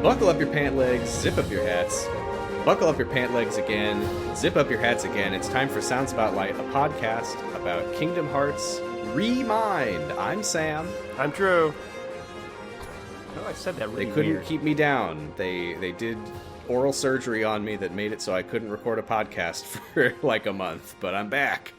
Buckle up your pant legs, zip up your hats. Buckle up your pant legs again, zip up your hats again. It's time for Sound Spotlight, a podcast about Kingdom Hearts Remind. I'm Sam. I'm Drew. Oh, I said that really They couldn't weird. keep me down. They did oral surgery on me that made it so I couldn't record a podcast for like a month, but I'm back.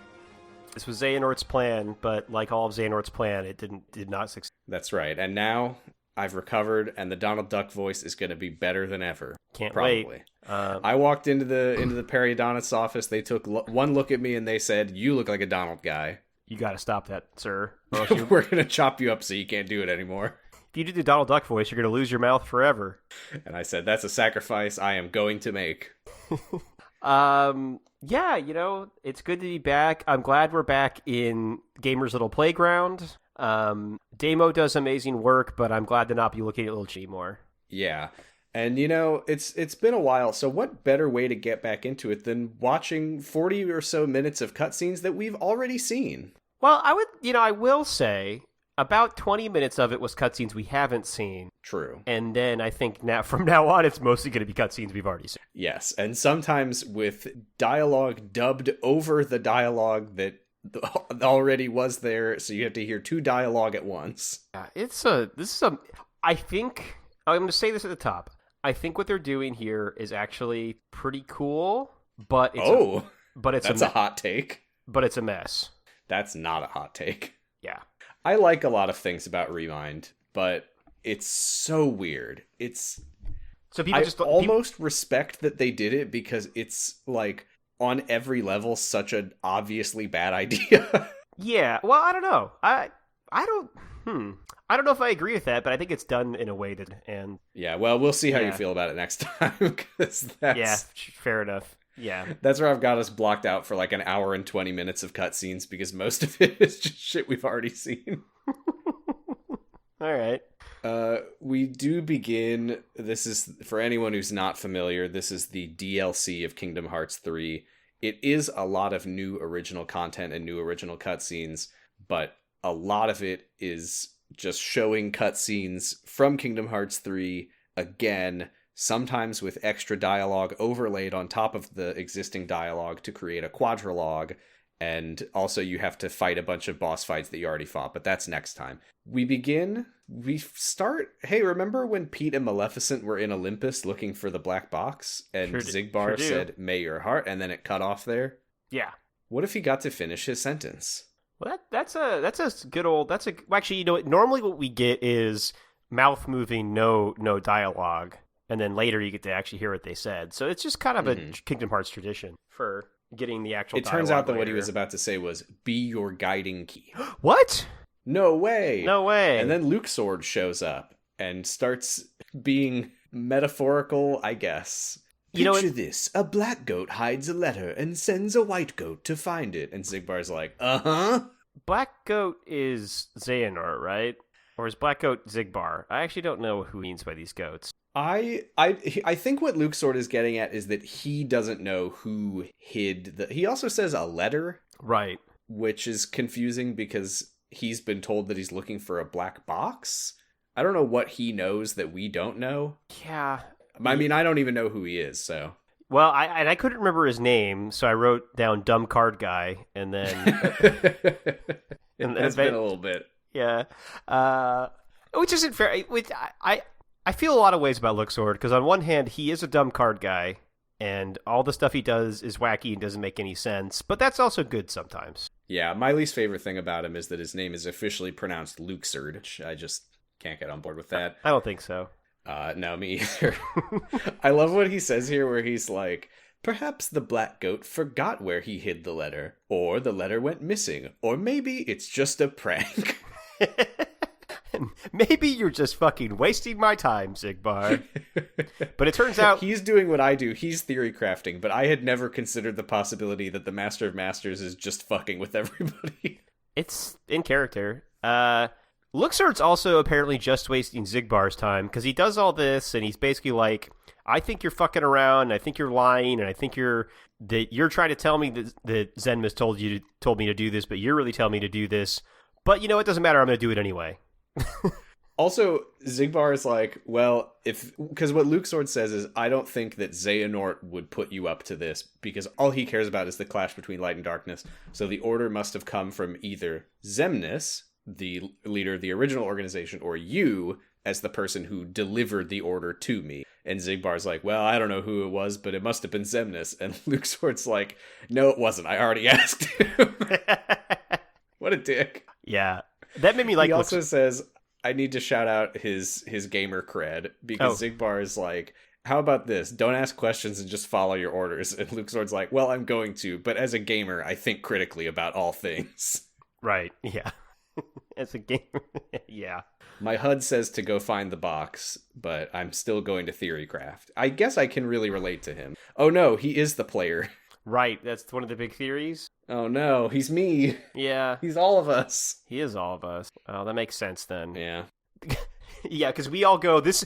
This was Xehanort's plan, but like all of Xehanort's plan, it did not succeed. That's right. And now I've recovered, and the Donald Duck voice is going to be better than ever. Can't probably. wait. I walked into the periodontist's office. They took one look at me and they said, "You look like a Donald guy. You got to stop that, sir. We're going to chop you up so you can't do it anymore." If you do the Donald Duck voice, you're going to lose your mouth forever. And I said, "That's a sacrifice I am going to make." Yeah, it's good to be back. I'm glad we're back in Gamer's Little Playground. Damo does amazing work, but I'm glad to not be looking at Little Chi more. Yeah. And it's been a while, so what better way to get back into it than watching 40 or so minutes of cutscenes that we've already seen? Well, I will say about 20 minutes of it was cutscenes we haven't seen. True. And then I think from now on, it's mostly going to be cutscenes we've already seen. Yes, and sometimes with dialogue dubbed over the dialogue that already was there, so you have to hear two dialogue at once. I think, I'm going to say this at the top. I think what they're doing here is actually pretty cool, but it's a hot take. But it's a mess. That's not a hot take. Yeah. I like a lot of things about Remind, but it's so weird. Almost respect that they did it because it's like on every level such an obviously bad idea. Yeah. Well, I don't know. I don't know if I agree with that, but I think it's done in a way that yeah. Well, we'll see how you feel about it next time. Fair enough. Yeah. That's where I've got us blocked out for like an hour and 20 minutes of cutscenes because most of it is just shit we've already seen. All right. We do begin. This is, for anyone who's not familiar, this is the DLC of Kingdom Hearts 3. It is a lot of new original content and new original cutscenes, but a lot of it is just showing cutscenes from Kingdom Hearts 3 again, sometimes with extra dialogue overlaid on top of the existing dialogue to create a quadrilogue, and also you have to fight a bunch of boss fights that you already fought, but that's next time. We start, hey, remember when Pete and Maleficent were in Olympus looking for the black box, and Xigbar said, "May your heart," and then it cut off there? Yeah. What if he got to finish his sentence? Well, that's a good old, actually, normally what we get is mouth moving, no dialogue. And then later you get to actually hear what they said. So it's just kind of a Kingdom Hearts tradition for getting the actual dialogue. It turns out that what he was about to say was, "Be your guiding key." What? No way. No way. And then Luke Sword shows up and starts being metaphorical, I guess. Picture this. A black goat hides a letter and sends a white goat to find it. And Zigbar's like, uh-huh. Black goat is Xehanort, right? Or is black goat Xigbar? I actually don't know who he means by these goats. I think what Luke Sword is getting at is that he doesn't know who hid he also says a letter. Right. Which is confusing because he's been told that he's looking for a black box. I don't know what he knows that we don't know. Yeah. I mean, I don't even know who he is, so. Well, I couldn't remember his name, so I wrote down Dumb Card Guy, and then... It's been a little bit. Yeah. Which isn't fair. I feel a lot of ways about Luke Sword, because on one hand, he is a dumb card guy, and all the stuff he does is wacky and doesn't make any sense, but that's also good sometimes. Yeah, my least favorite thing about him is that his name is officially pronounced Luke Sword, which I just can't get on board with that. I don't think so. No, me either. I love what he says here, where he's like, "Perhaps the black goat forgot where he hid the letter, or the letter went missing, or maybe it's just a prank." Maybe you're just fucking wasting my time, Xigbar. But it turns out... He's doing what I do. He's theory crafting, but I had never considered the possibility that the Master of Masters is just fucking with everybody. It's in character. Luxord's also apparently just wasting Xigbar's time, because he does all this, and he's basically like, "I think you're fucking around, I think you're lying, and I think you're trying to tell me that Zenma's told me to do this, but you're really telling me to do this. But, it doesn't matter, I'm going to do it anyway." Also, Zigbar is like, well, because what Luke Sword says is, I don't think that Xehanort would put you up to this, because all he cares about is the clash between light and darkness. So the order must have come from either Xemnas, the leader of the original organization, or you, as the person who delivered the order to me. And Zigbar's like, well, I don't know who it was, but it must have been Xemnas. And Luke Sword's like, no, it wasn't. I already asked him. What a dick. Yeah. That made me like... He also says, I need to shout out his gamer cred, because Zigbar is like, how about this? Don't ask questions and just follow your orders. And Luke Sword's like, well, I'm going to, but as a gamer, I think critically about all things. Right, yeah. As a gamer, yeah. My HUD says to go find the box, but I'm still going to Theorycraft. I guess I can really relate to him. Oh no, he is the player. Right, that's one of the big theories. Oh no, he's me. Yeah. He's all of us. He is all of us. Oh, that makes sense then. Yeah. Yeah, because we all go, this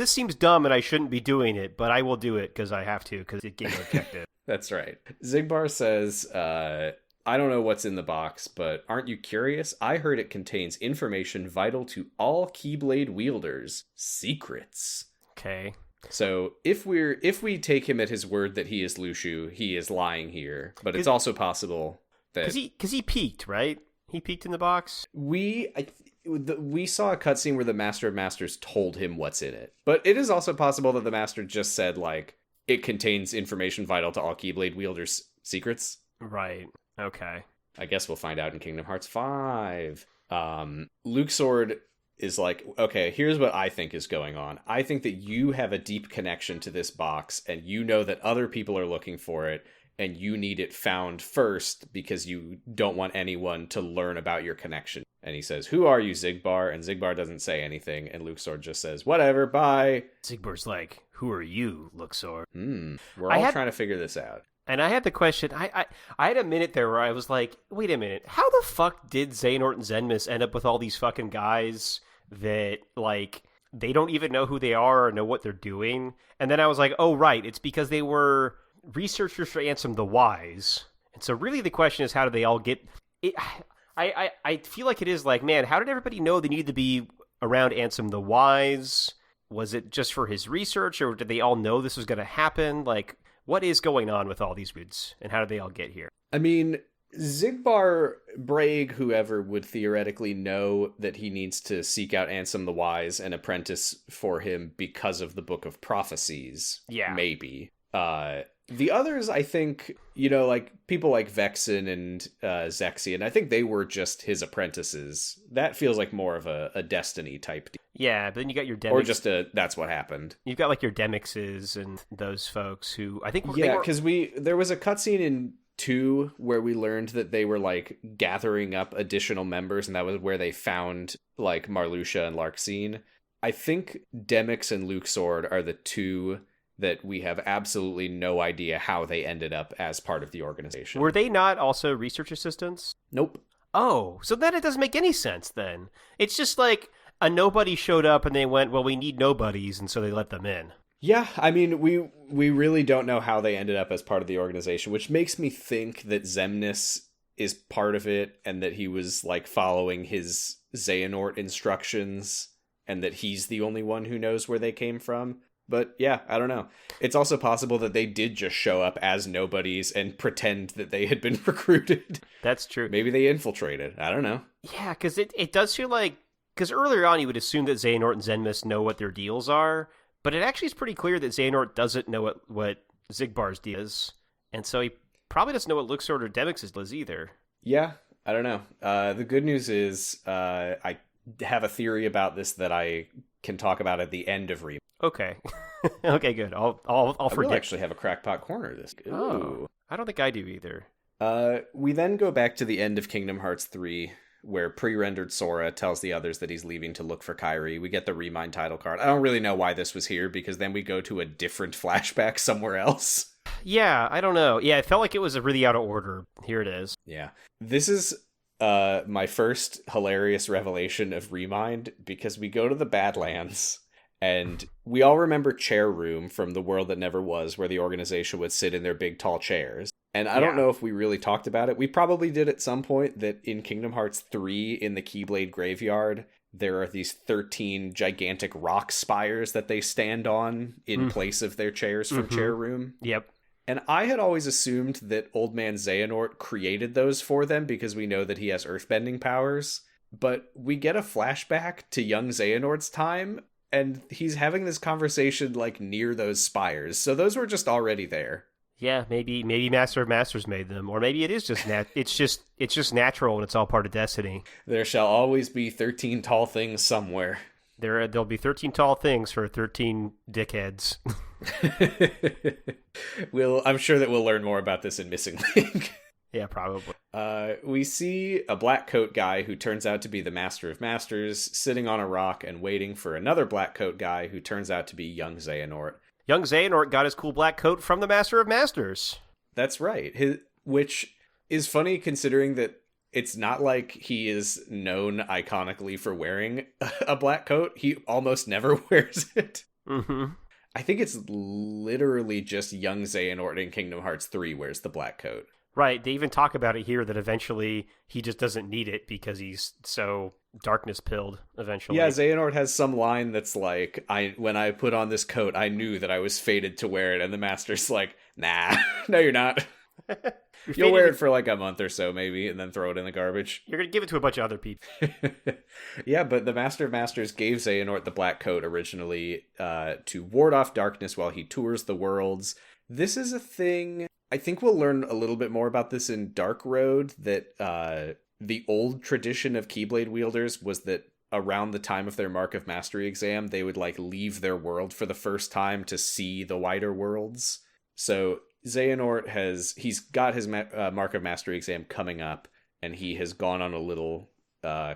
seems dumb and I shouldn't be doing it, but I will do it because I have to, because it's game objective. That's right. Zigbar says, I don't know what's in the box, but aren't you curious? I heard it contains information vital to all Keyblade wielders. Secrets. Okay. So if we take him at his word that he is Lushu, he is lying here. But it's also possible that... Because he peeked, right? He peeked in the box? We saw a cutscene where the Master of Masters told him what's in it. But it is also possible that the Master just said, like, it contains information vital to all Keyblade wielders' secrets. Right. Okay. I guess we'll find out in Kingdom Hearts 5. Luke Sword is like, okay, here's what I think is going on. I think that you have a deep connection to this box, and you know that other people are looking for it, and you need it found first because you don't want anyone to learn about your connection. And he says, who are you, Zigbar? And Zigbar doesn't say anything, and Luke Sword just says, whatever, bye. Zigbar's like, who are you, Luke Sword? We're all trying to figure this out. And I had the question, I had a minute there where I was like, wait a minute, how the fuck did Xehanort and Xemnas end up with all these fucking guys that, like, they don't even know who they are or know what they're doing? And then I was like, oh, right, it's because they were researchers for Ansem the Wise. And so really the question is, how do they all get... it? I feel like it is like, man, how did everybody know they needed to be around Ansem the Wise? Was it just for his research, or did they all know this was going to happen? Like... what is going on with all these dudes, and how did they all get here? I mean, Zigbar, Braig, whoever would theoretically know that he needs to seek out Ansem the Wise and apprentice for him because of the Book of Prophecies. Yeah. Maybe. The others, I think, like people like Vexen and Zexion, I think they were just his apprentices. That feels like more of a Destiny type deal. Yeah, but then you got your Demix. Or just that's what happened. You've got like your Demixes and those folks who I think... Yeah, because there was a cutscene in 2 where we learned that they were like gathering up additional members, and that was where they found like Marluxia and Larxene. I think Demix and Luke Sword are the two that we have absolutely no idea how they ended up as part of the organization. Were they not also research assistants? Nope. Oh, so then it doesn't make any sense then. It's just like a nobody showed up and they went, well, we need nobodies, and so they let them in. Yeah, I mean, we really don't know how they ended up as part of the organization, which makes me think that Xemnas is part of it, and that he was like following his Xehanort instructions, and that he's the only one who knows where they came from. But yeah, I don't know. It's also possible that they did just show up as nobodies and pretend that they had been recruited. That's true. Maybe they infiltrated. I don't know. Yeah, because it does feel like... because earlier on you would assume that Xehanort and Xemnas know what their deals are, but it actually is pretty clear that Xehanort doesn't know what Zigbar's deal is. And so he probably doesn't know what Luke Sword or Demix's is either. Yeah, I don't know. The good news is I have a theory about this that I can talk about at the end of Remake. Okay. Okay, good. I'll forget. We'll actually have a crackpot corner this. Ooh. Oh, I don't think I do either. We then go back to the end of Kingdom Hearts 3, where pre-rendered Sora tells the others that he's leaving to look for Kairi. We get the Remind title card. I don't really know why this was here, because then we go to a different flashback somewhere else. Yeah, I don't know. Yeah, it felt like it was really out of order. Here it is. Yeah. This is my first hilarious revelation of Remind, because we go to the Badlands, and we all remember Chair Room from The World That Never Was, where the organization would sit in their big tall chairs. And I don't know if we really talked about it. We probably did at some point that in Kingdom Hearts 3 in the Keyblade Graveyard, there are these 13 gigantic rock spires that they stand on in place of their chairs from Chair Room. Yep. And I had always assumed that Old Man Xehanort created those for them because we know that he has earthbending powers. But we get a flashback to young Xehanort's time, and he's having this conversation like near those spires. So those were just already there. Yeah, maybe Master of Masters made them, or maybe it is just it's just natural and it's all part of destiny. There shall always be 13 tall things somewhere. There'll be 13 tall things for 13 dickheads. I'm sure that we'll learn more about this in Missing Link. Yeah, probably. We see a black coat guy who turns out to be the Master of Masters sitting on a rock and waiting for another black coat guy who turns out to be young Xehanort. Young Xehanort got his cool black coat from the Master of Masters. That's right. Which is funny considering that it's not like he is known iconically for wearing a black coat. He almost never wears it. Mm-hmm. I think it's literally just young Xehanort in Kingdom Hearts 3 wears the black coat. Right, they even talk about it here that eventually he just doesn't need it because he's so darkness-pilled eventually. Yeah, Xehanort has some line that's like, when I put on this coat, I knew that I was fated to wear it, and the Master's like, nah, no you're not. You'll wear it for like a month or so maybe, and then throw it in the garbage. You're going to give it to a bunch of other people. Yeah, but the Master of Masters gave Xehanort the black coat originally to ward off darkness while he tours the worlds. This is a thing... I think we'll learn a little bit more about this in Dark Road, that the old tradition of Keyblade wielders was that around the time of their Mark of Mastery exam, they would like leave their world for the first time to see the wider worlds. So Xehanort he's got his Mark of Mastery exam coming up, and he has gone on a little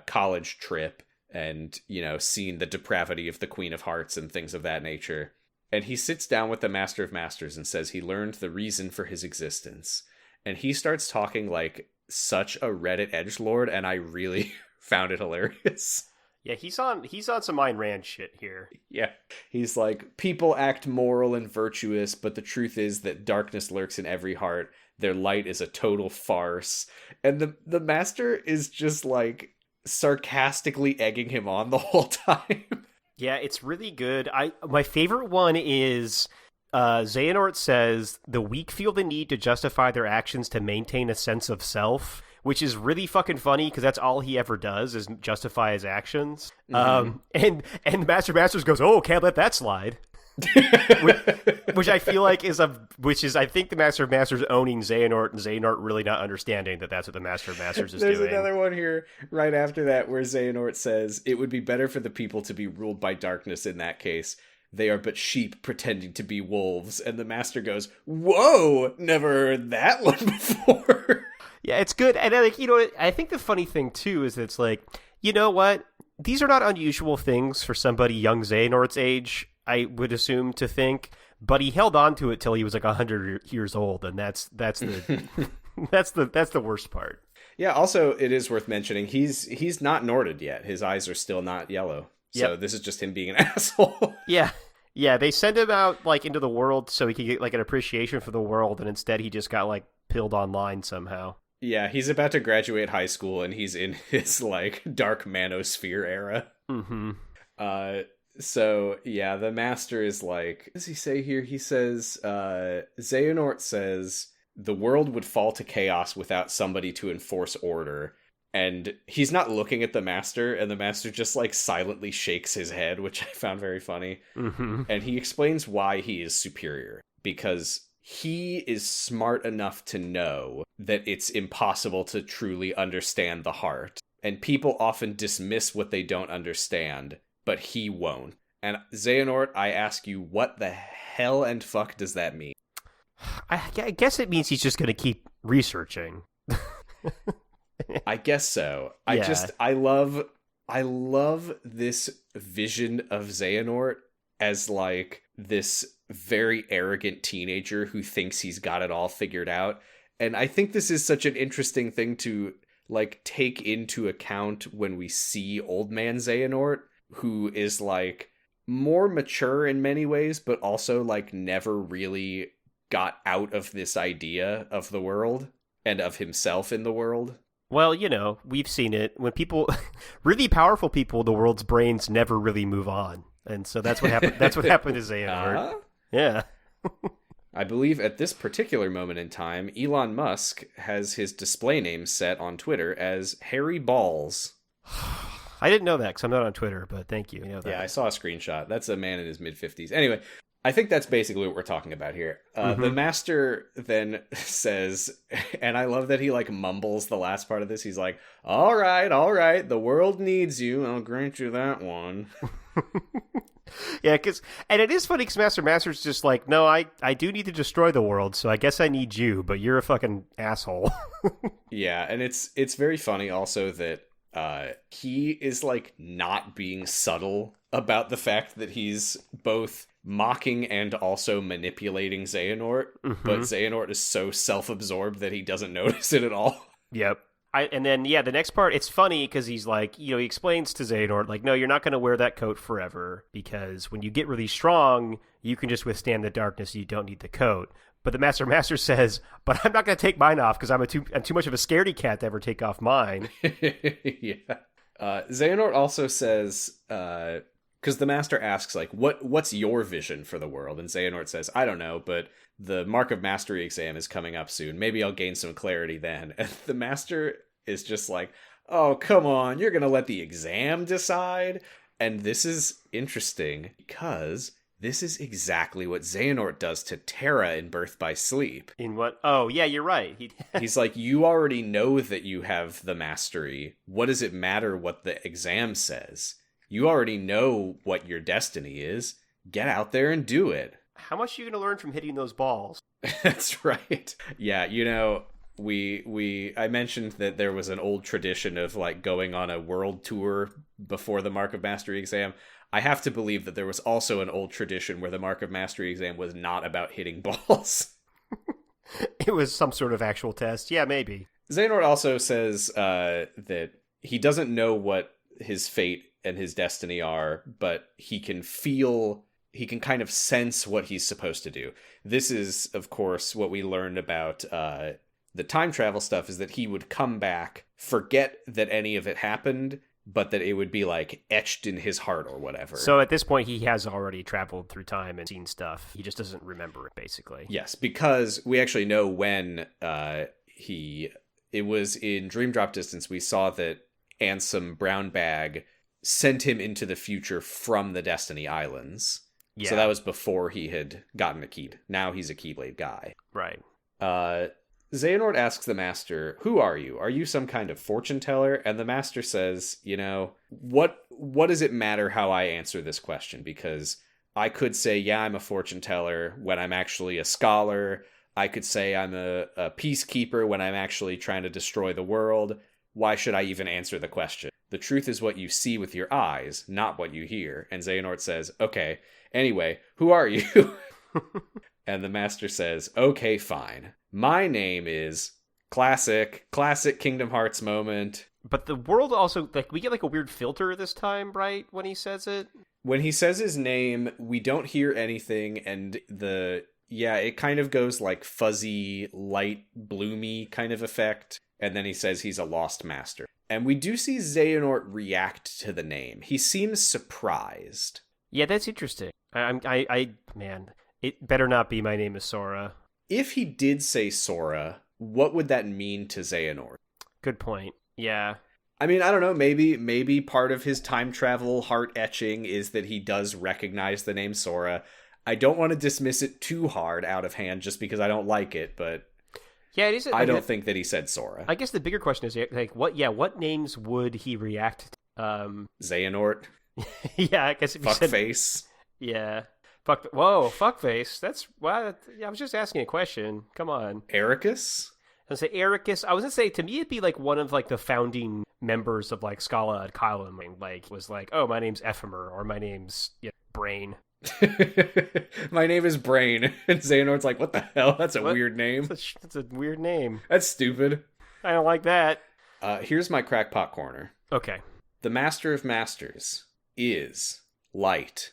college trip and, seen the depravity of the Queen of Hearts and things of that nature. And he sits down with the Master of Masters and says he learned the reason for his existence. And he starts talking like such a Reddit edgelord, and I really found it hilarious. Yeah, he's on some Ayn Rand shit here. Yeah. He's like, people act moral and virtuous, but the truth is that darkness lurks in every heart. Their light is a total farce. And the Master is just like sarcastically egging him on the whole time. Yeah, it's really good. My favorite one is Xehanort says, the weak feel the need to justify their actions to maintain a sense of self, which is really fucking funny because that's all he ever does is justify his actions. Mm-hmm. And Master Masters goes, oh, can't let that slide. which I feel like is I think the Master of Masters owning Xehanort and Xehanort really not understanding that that's what the Master of Masters is There's doing. There's another one here right after that where Xehanort says, it would be better for the people to be ruled by darkness in that case. They are but sheep pretending to be wolves. And the Master goes, whoa, never heard that one before. Yeah, it's good. And I think the funny thing too is that it's like, you know what? These are not unusual things for somebody young Xehanort's age, I would assume to think, but he held on to it till he was like 100 years old, and that's the that's the worst part. Yeah. Also, it is worth mentioning he's not Norted yet. His eyes are still not yellow. So This is just him being an asshole. Yeah. They send him out like into the world so he could get like an appreciation for the world, and instead he just got like pilled online somehow. Yeah, he's about to graduate high school, and he's in his like dark manosphere era. Mm-hmm. So, yeah, the Master is like... What does he say here? He says... Xehanort says, the world would fall to chaos without somebody to enforce order. And he's not looking at the Master, and the Master just, like, silently shakes his head, which I found very funny. Mm-hmm. And he explains why he is superior. Because he is smart enough to know that it's impossible to truly understand the heart. And people often dismiss what they don't understand. But he won't. And Xehanort, I ask you, what the hell and fuck does that mean? I guess it means he's just going to keep researching. I guess so. Yeah. I love this vision of Xehanort as like this very arrogant teenager who thinks he's got it all figured out. And I think this is such an interesting thing to like take into account when we see old man Xehanort, who is like more mature in many ways, but also like never really got out of this idea of the world and of himself in the world. Well, we've seen it. When people, really powerful people, the world's brains never really move on. And so that's what happened. That's what happened to Xehanort. Yeah. I believe at this particular moment in time, Elon Musk has his display name set on Twitter as Harry Balls. I didn't know that because I'm not on Twitter, but thank you. Yeah, I saw a screenshot. That's a man in his mid-50s. Anyway, I think that's basically what we're talking about here. The master then says, and I love that he mumbles the last part of this. He's like, all right, the world needs you. I'll grant you that one. Yeah, and it is funny because Master's just like, no, I do need to destroy the world, so I guess I need you, but you're a fucking asshole. Yeah, and it's very funny also that he is not being subtle about the fact that he's both mocking and also manipulating Xehanort, but Xehanort is so self-absorbed that he doesn't notice it at all. Yep. And then, the next part, it's funny because he's like, he explains to Xehanort, no, you're not going to wear that coat forever because when you get really strong, you can just withstand the darkness. You don't need the coat. But the Master says, but I'm not going to take mine off because I'm too much of a scaredy cat to ever take off mine. Yeah. Xehanort also says, because the Master asks, what's your vision for the world? And Xehanort says, I don't know, but the Mark of Mastery exam is coming up soon. Maybe I'll gain some clarity then. And the Master is just like, oh, come on, you're going to let the exam decide? And this is interesting because this is exactly what Xehanort does to Terra in Birth by Sleep. In what? Oh, yeah, you're right. He's like, you already know that you have the mastery. What does it matter what the exam says? You already know what your destiny is. Get out there and do it. How much are you going to learn from hitting those balls? That's right. Yeah, I mentioned that there was an old tradition of going on a world tour before the Mark of Mastery exam. I have to believe that there was also an old tradition where the Mark of Mastery exam was not about hitting balls. It was some sort of actual test. Yeah, maybe. Xehanort also says that he doesn't know what his fate and his destiny are, but he can kind of sense what he's supposed to do. This is, of course, what we learned about the time travel stuff, is that he would come back, forget that any of it happened, but that it would be etched in his heart or whatever. So at this point, he has already traveled through time and seen stuff. He just doesn't remember it, basically. Yes, because we actually know when it was in Dream Drop Distance, we saw that Ansem Brownbag sent him into the future from the Destiny Islands. Yeah. So that was before he had gotten a Key. Now he's a Keyblade guy. Right. Xehanort asks the Master, who are you? Are you some kind of fortune teller? And the Master says, what does it matter how I answer this question? Because I could say, yeah, I'm a fortune teller when I'm actually a scholar. I could say I'm a peacekeeper when I'm actually trying to destroy the world. Why should I even answer the question? The truth is what you see with your eyes, not what you hear. And Xehanort says, okay, anyway, who are you? And the Master says, okay, fine. My name is classic Kingdom Hearts moment. But the world also, we get a weird filter this time, right? When he says it? When he says his name, we don't hear anything, and it kind of goes fuzzy, light, bloomy kind of effect. And then he says he's a lost master. And we do see Xehanort react to the name. He seems surprised. Yeah, that's interesting. Man, it better not be my name is Sora. If he did say Sora, what would that mean to Xehanort? Good point. Yeah. I mean, I don't know. Maybe part of his time travel heart etching is that he does recognize the name Sora. I don't want to dismiss it too hard out of hand just because I don't like it, but yeah, it is. I don't think that he said Sora. I guess the bigger question is what names would he react to? Xehanort. Yeah, I guess if you said Fuckface. Yeah. Fuckface. That's I was just asking a question. Come on. Ericus? I was gonna say Ericus. I was gonna say, to me it'd be one of the founding members of Scala at Kylum, was oh, my name's Ephemer, or my name's Brain. My name is Brain. And Xehanort's what the hell? That's a weird name. That's a weird name. That's stupid. I don't like that. Here's my crackpot corner. Okay. The Master of Masters is light.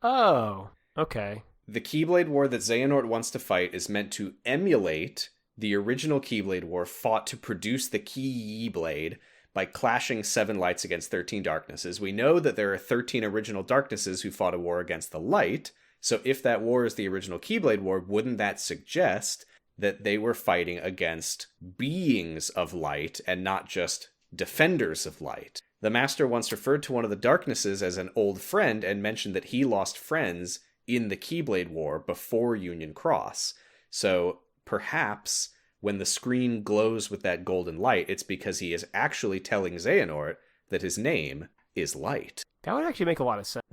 Oh, okay. The Keyblade War that Xehanort wants to fight is meant to emulate the original Keyblade War fought to produce the Keyblade by clashing 7 lights against 13 darknesses. We know that there are 13 original darknesses who fought a war against the light, so if that war is the original Keyblade War, wouldn't that suggest that they were fighting against beings of light and not just defenders of light? The Master once referred to one of the darknesses as an old friend and mentioned that he lost friends in the Keyblade War before Union Cross. So perhaps when the screen glows with that golden light, it's because he is actually telling Xehanort that his name is Light. That would actually make a lot of sense.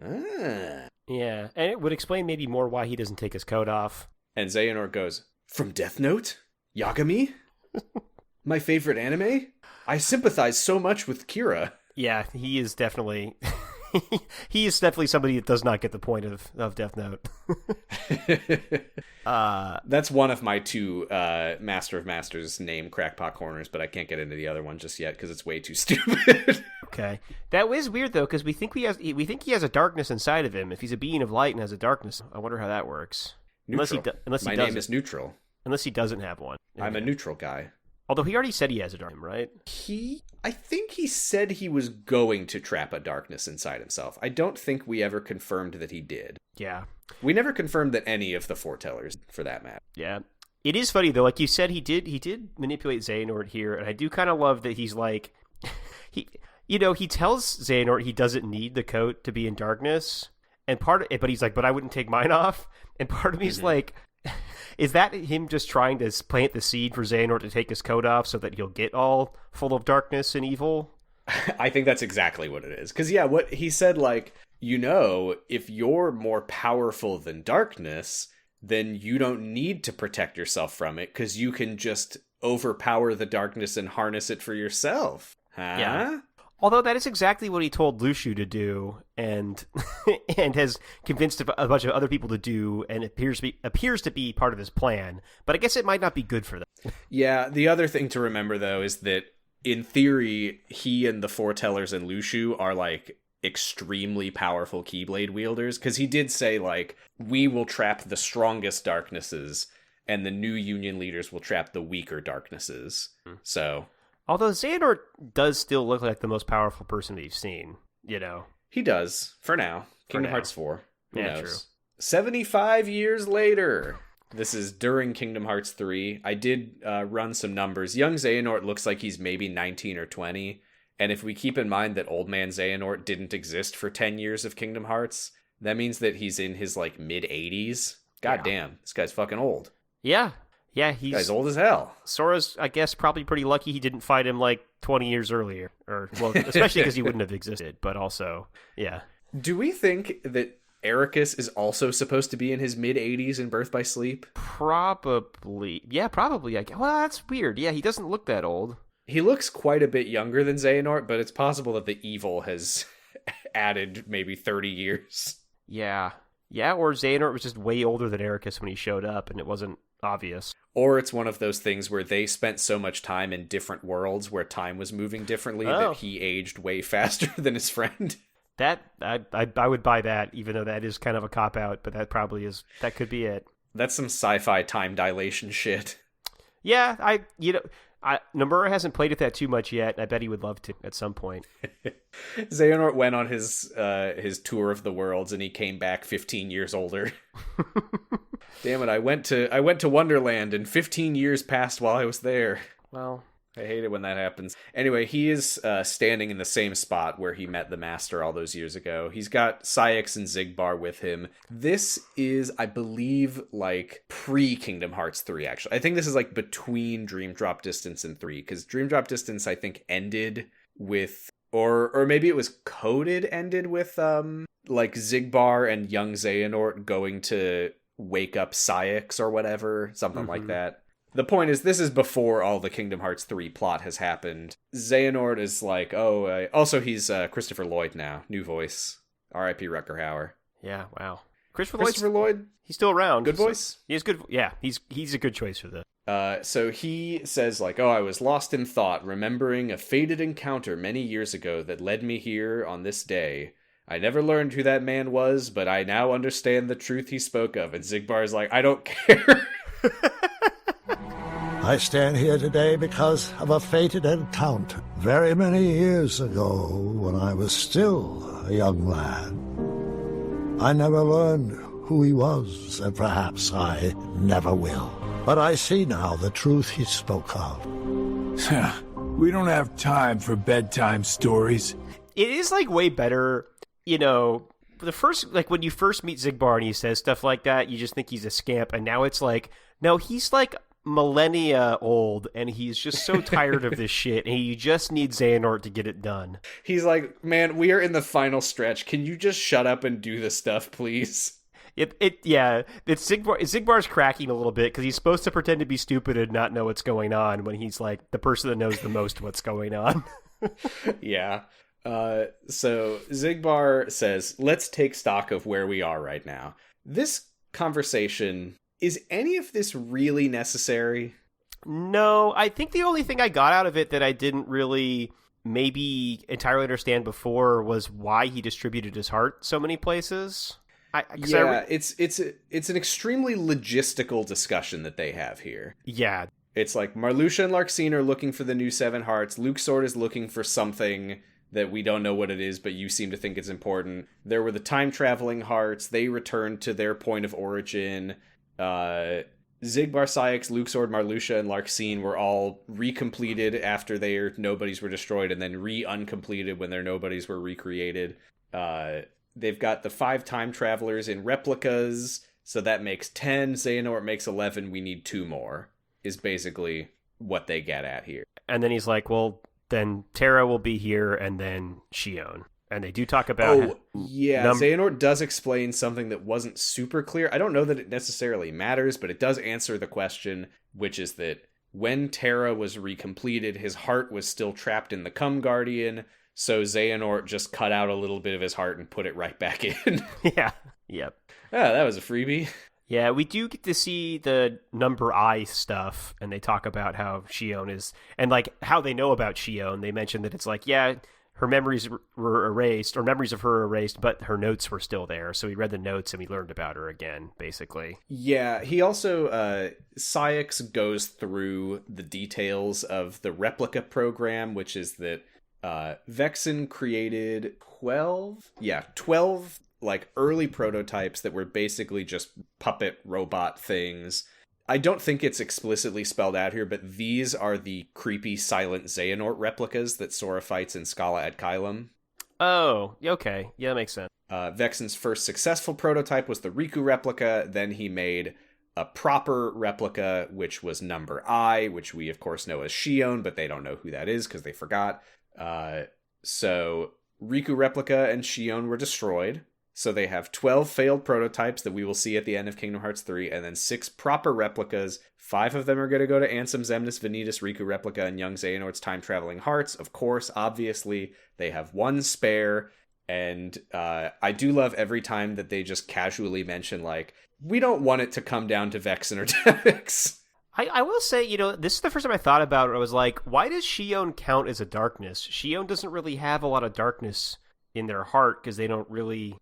Yeah, and it would explain maybe more why he doesn't take his coat off. And Xehanort goes, "From Death Note? Yagami? My favorite anime? I sympathize so much with Kira." Yeah, he is definitely... he is definitely somebody that does not get the point of Death Note. That's one of my 2 Master of Masters name crackpot corners, but I can't get into the other one just yet because it's way too stupid. Okay, that is weird though, because we think he has a darkness inside of him. If he's a being of light and has a darkness, I wonder how that works. Neutral. My name is Neutral. Unless he doesn't have one. I'm a neutral guy. Although he already said he has a darkness, right? I think he said he was going to trap a darkness inside himself. I don't think we ever confirmed that he did. Yeah. We never confirmed that any of the foretellers, for that matter. Yeah. It is funny though, like you said, he did manipulate Xehanort here, and I do kind of love that he's like, he tells Xehanort he doesn't need the coat to be in darkness, and but he's like, but I wouldn't take mine off, and part of me's like, is that him just trying to plant the seed for Xehanort to take his coat off so that he'll get all full of darkness and evil? I think that's exactly what it is. Because, yeah, what he said, like, if you're more powerful than darkness, then you don't need to protect yourself from it because you can just overpower the darkness and harness it for yourself. Huh? Yeah. Although that is exactly what he told Luciu to do, and and has convinced a bunch of other people to do, and appears to be part of his plan. But I guess it might not be good for them. Yeah, the other thing to remember, though, is that in theory, he and the foretellers and Luciu are, like, extremely powerful Keyblade wielders, because he did say, like, we will trap the strongest darknesses, and the new Union leaders will trap the weaker darknesses. So... Although Xehanort does still look like the most powerful person that you've seen, He does, for now. Kingdom Hearts 4. Who knows? True. 75 years later. This is during Kingdom Hearts 3. I did run some numbers. Young Xehanort looks like he's maybe 19 or 20. And if we keep in mind that Old Man Xehanort didn't exist for 10 years of Kingdom Hearts, that means that he's in his, like, mid-80s. God damn, this guy's fucking old. Yeah. Yeah, he's old as hell. Sora's, I guess, probably pretty lucky he didn't fight him like 20 years earlier. Or, well, especially because he wouldn't have existed, but also, yeah. Do we think that Ericus is also supposed to be in his mid-80s in Birth by Sleep? Probably. Yeah, probably. Well, that's weird. Yeah, he doesn't look that old. He looks quite a bit younger than Xehanort, but it's possible that the evil has added maybe 30 years. Yeah. Yeah, or Xehanort was just way older than Ericus when he showed up, and it wasn't obvious. Or it's one of those things where they spent so much time in different worlds where time was moving differently that he aged way faster than his friend. That I would buy that, even though that is kind of a cop-out, but that could be it. That's some sci-fi time dilation shit. Yeah, Nomura hasn't played with that too much yet. I bet he would love to at some point. Xehanort went on his tour of the worlds and he came back 15 years older. Damn it, I went to Wonderland and 15 years passed while I was there. Well, I hate it when that happens. Anyway, he is standing in the same spot where he met the Master all those years ago. He's got Saïx and Xigbar with him. This is, I believe, like pre-Kingdom Hearts 3, actually. I think this is like between Dream Drop Distance and 3, because Dream Drop Distance, I think, ended with... Or maybe it was coded ended with, like, Xigbar and young Xehanort going to wake up Saïx or whatever. Something like that. The point is, this is before all the Kingdom Hearts 3 plot has happened. Xehanort is like, also he's Christopher Lloyd now. New voice. R.I.P. Rutger Hauer. Yeah, wow. Christopher Lloyd? He's still around. Good voice? He's good. Yeah, he's a good choice for this. So he says, like, I was lost in thought, remembering a fated encounter many years ago that led me here on this day. I never learned who that man was, but I now understand the truth he spoke of. And Xigbar's like, I don't care. I stand here today because of a fated encounter very many years ago when I was still a young lad. I never learned who he was, and perhaps I never will. But I see now the truth he spoke of. We don't have time for bedtime stories. It is, like, way better, you know, the first, like, when you first meet Xigbar and he says stuff like that, you just think he's a scamp, and now it's like, no, he's, like, millennia old, and he's just so tired of this shit, and he just needs Xehanort to get it done. He's like, man, we are in the final stretch. Can you just shut up and do the stuff, please? Xigbar's cracking a little bit because he's supposed to pretend to be stupid and not know what's going on when he's like the person that knows the most what's going on. Yeah. So Xigbar says, let's take stock of where we are right now. This conversation, is any of this really necessary? No, I think the only thing I got out of it that I didn't really maybe entirely understand before was why he distributed his heart so many places. It's an extremely logistical discussion that they have here. Yeah. It's like Marluxia and Larxene are looking for the new 7 hearts. Luxord is looking for something that we don't know what it is, but you seem to think it's important. There were the time-traveling hearts. They returned to their point of origin. Xigbar, Syx, Luxord, Marluxia, and Larxene were all recompleted after their nobodies were destroyed, and then uncompleted when their nobodies were recreated. They've got the 5 time travelers in replicas, so that makes 10. Xehanort makes 11. We need 2 more, is basically what they get at here. And then he's like, well, then Terra will be here, and then Xion. And they do talk about... Xehanort does explain something that wasn't super clear. I don't know that it necessarily matters, but it does answer the question, which is that when Terra was recompleted, his heart was still trapped in the Cum Guardian, so Xehanort just cut out a little bit of his heart and put it right back in. Yeah. Yep. Oh, that was a freebie. Yeah, we do get to see the number I stuff, and they talk about how Xion is, and like how they know about Xion. They mention that it's like, yeah, her memories were erased, or memories of her erased, but her notes were still there. So we read the notes and we learned about her again, basically. Yeah, he also, Syx goes through the details of the replica program, which is that Vexen created 12 like early prototypes that were basically just puppet robot things. I don't think it's explicitly spelled out here, but these are the creepy silent Xehanort replicas that Sora fights in Scala at Kylum. Oh, okay. Yeah, that makes sense. Vexen's first successful prototype was the Riku replica. Then he made a proper replica, which was number I, which we of course know as Xion, but they don't know who that is because they forgot. So Riku replica and Xion were destroyed. So they have 12 failed prototypes that we will see at the end of Kingdom Hearts 3, and then 6 proper replicas. 5 of them are going to go to Ansem, Xemnas, Vanitas, Riku replica, and young Xehanort's time-traveling hearts. Of course, obviously, they have 1 spare, and I do love every time that they just casually mention, like, we don't want it to come down to Vexen or Demix. I will say, this is the first time I thought about it. I was like, why does Xion count as a darkness? Xion doesn't really have a lot of darkness in their heart, because they don't really...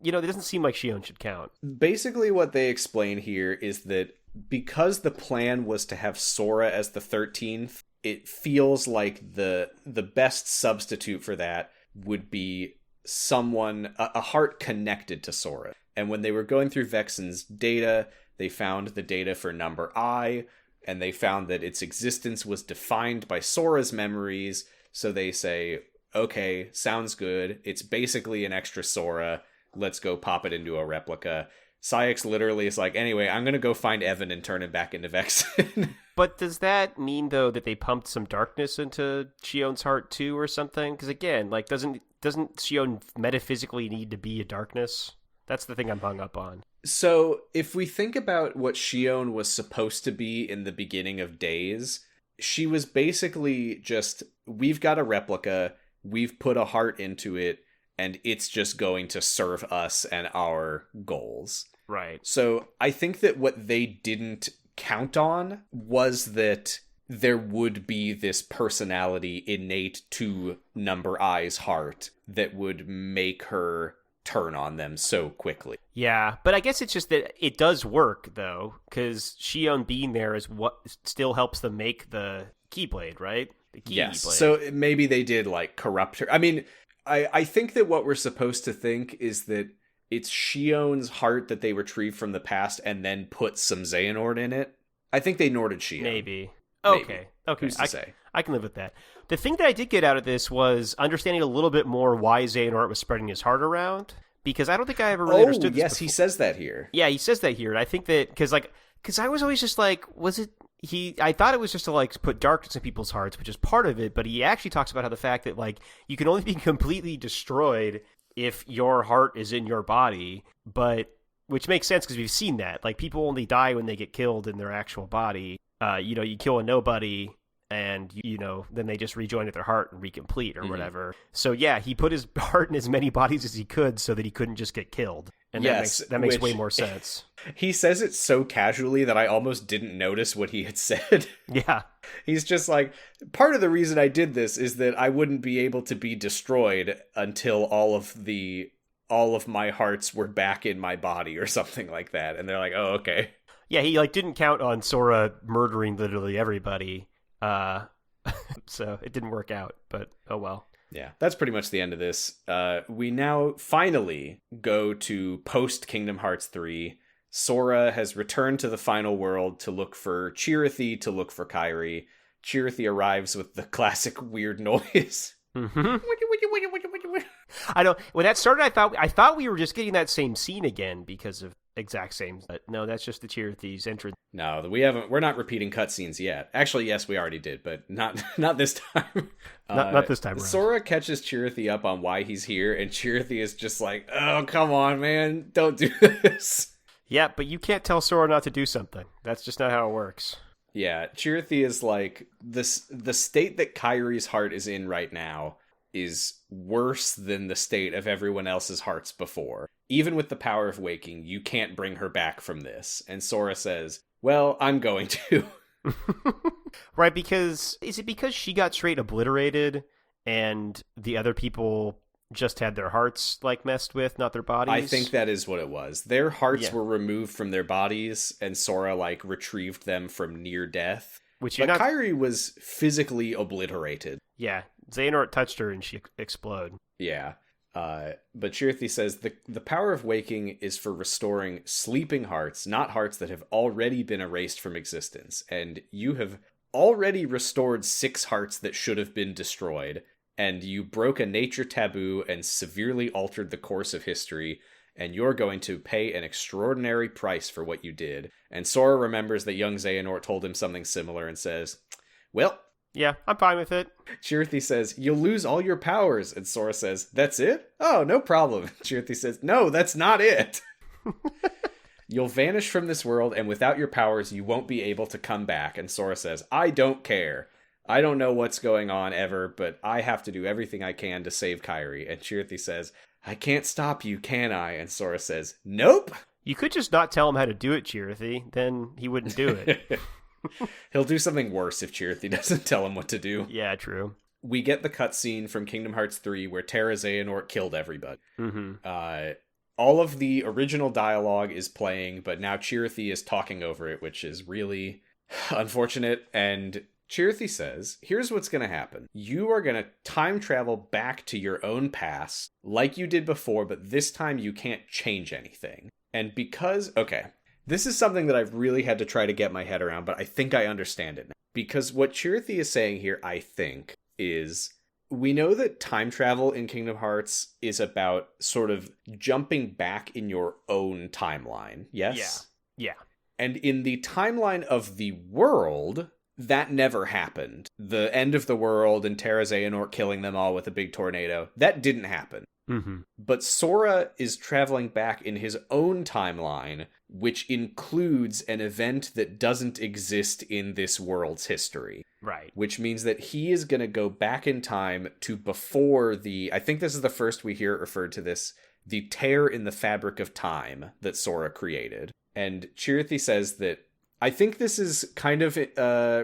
it doesn't seem like Xion should count. Basically, what they explain here is that because the plan was to have Sora as the 13th, it feels like the best substitute for that would be someone, a heart connected to Sora. And when they were going through Vexen's data, they found the data for number I, and they found that its existence was defined by Sora's memories. So they say, okay, sounds good. It's basically an extra Sora. Let's go pop it into a replica. Syx literally is like, anyway, I'm going to go find Evan and turn him back into Vexen. But does that mean, though, that they pumped some darkness into Xion's heart, too, or something? Because, again, doesn't Xion metaphysically need to be a darkness? That's the thing I'm hung up on. So, if we think about what Xion was supposed to be in the beginning of Days, she was basically just, we've got a replica, we've put a heart into it, and it's just going to serve us and our goals. Right. So I think that what they didn't count on was that there would be this personality innate to Number I's heart that would make her turn on them so quickly. Yeah, but I guess it's just that it does work, though, because Shion being there is what still helps them make the Keyblade, right? The Key Yes, Blade. so maybe they did, like, corrupt her. I mean, I think that what we're supposed to think is that it's Shion's heart that they retrieved from the past and then put some Xehanort in it. I think they Norted Shion. Maybe. Okay. Who's to say? I can live with that. The thing that I did get out of this was understanding a little bit more why Xehanort was spreading his heart around, because I don't think I ever really understood this yes, before. he says that here. Yeah, he says that here, and I think that, because I was always just like, I thought it was just to, like, put darkness in people's hearts, which is part of it, but he actually talks about how the fact that, like, you can only be completely destroyed if your heart is in your body, which makes sense because we've seen that. Like, people only die when they get killed in their actual body. You kill a nobody, and, then they just rejoin at their heart and recomplete or whatever. So, yeah, he put his heart in as many bodies as he could so that he couldn't just get killed. And that makes way more sense. He says it so casually that I almost didn't notice what he had said. Yeah. He's just like, part of the reason I did this is that I wouldn't be able to be destroyed until all of my hearts were back in my body or something like that. And they're like, oh, okay. Yeah, he, like, didn't count on Sora murdering literally everybody. So it didn't work out, but oh well. Yeah, that's pretty much the end of this. We now finally go to post Kingdom Hearts 3. Sora has returned to the final world to look for Chirithy, to look for Kairi. Chirithy arrives with the classic weird noise. Mm-hmm. I know. When that started, I thought we were just getting that same scene again because of exact same. But no, that's just the Chirithy's entrance. No, we're not repeating cutscenes yet. Actually, yes, we already did, but not this time. Not this time around. Sora catches Chirithy up on why he's here, and Chirithy is just like, "Oh, come on, man, don't do this." Yeah, but you can't tell Sora not to do something. That's just not how it works. Yeah, Chirithy is like, the state that Kairi's heart is in right now is worse than the state of everyone else's hearts before. Even with the power of waking, you can't bring her back from this. And Sora says, well, I'm going to. Right, because is it because she got straight obliterated and the other people just had their hearts, like, messed with, not their bodies? I think that is what it was. Their hearts were removed from their bodies, and Sora, like, retrieved them from near death. But Kairi was physically obliterated. Yeah, Xehanort touched her and she exploded. Yeah. But Chirithy says, the power of waking is for restoring sleeping hearts, not hearts that have already been erased from existence. And you have already restored 6 hearts that should have been destroyed. And you broke a nature taboo and severely altered the course of history, and you're going to pay an extraordinary price for what you did. And Sora remembers that young Xehanort told him something similar and says, well... yeah, I'm fine with it. Chirithy says, you'll lose all your powers. And Sora says, that's it? Oh, no problem. Chirithy says, no, that's not it. You'll vanish from this world, and without your powers, you won't be able to come back. And Sora says, I don't care. I don't know what's going on ever, but I have to do everything I can to save Kairi. And Chirithy says, I can't stop you, can I? And Sora says, nope. You could just not tell him how to do it, Chirithy. Then he wouldn't do it. He'll do something worse if Chirithy doesn't tell him what to do. Yeah, true. We get the cutscene from Kingdom Hearts 3 where Terra Xehanort killed everybody. Mm-hmm. All of the original dialogue is playing, but now Chirithy is talking over it, which is really unfortunate. And Chirithy says, here's what's going to happen. You are going to time travel back to your own past like you did before, but this time you can't change anything. And because, okay, this is something that I've really had to try to get my head around, but I think I understand it now. Because what Chirithy is saying here, I think, is we know that time travel in Kingdom Hearts is about sort of jumping back in your own timeline, yes? Yeah. And in the timeline of the world... that never happened. The end of the world and Terra Xehanort killing them all with a big tornado. That didn't happen. Mm-hmm. But Sora is traveling back in his own timeline, which includes an event that doesn't exist in this world's history. Right. Which means that he is going to go back in time to before I think this is the first we hear it referred to this, the tear in the fabric of time that Sora created. And Chirithy says that I think this is kind of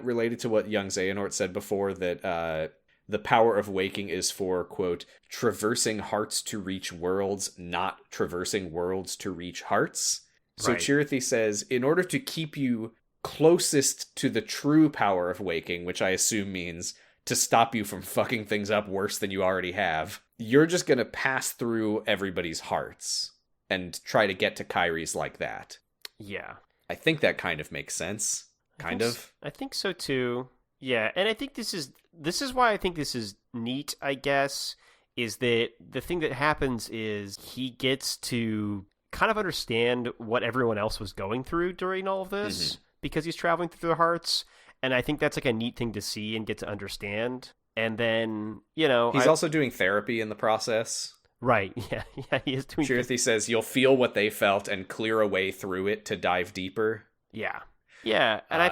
related to what young Xehanort said before, that the power of waking is for, quote, traversing hearts to reach worlds, not traversing worlds to reach hearts. So Right. Chirithy says, in order to keep you closest to the true power of waking, which I assume means to stop you from fucking things up worse than you already have, you're just going to pass through everybody's hearts and try to get to Kyrie's like that. Yeah. I think that kind of makes sense. Kind of. I think so too. Yeah, and I think this is why I think this is neat, I guess, is that the thing that happens is he gets to kind of understand what everyone else was going through during all of this because he's traveling through their hearts, and I think that's like a neat thing to see and get to understand. And then, he's also doing therapy in the process. Right, yeah, he is doing Chirithy says you'll feel what they felt and clear a way through it to dive deeper. Yeah, and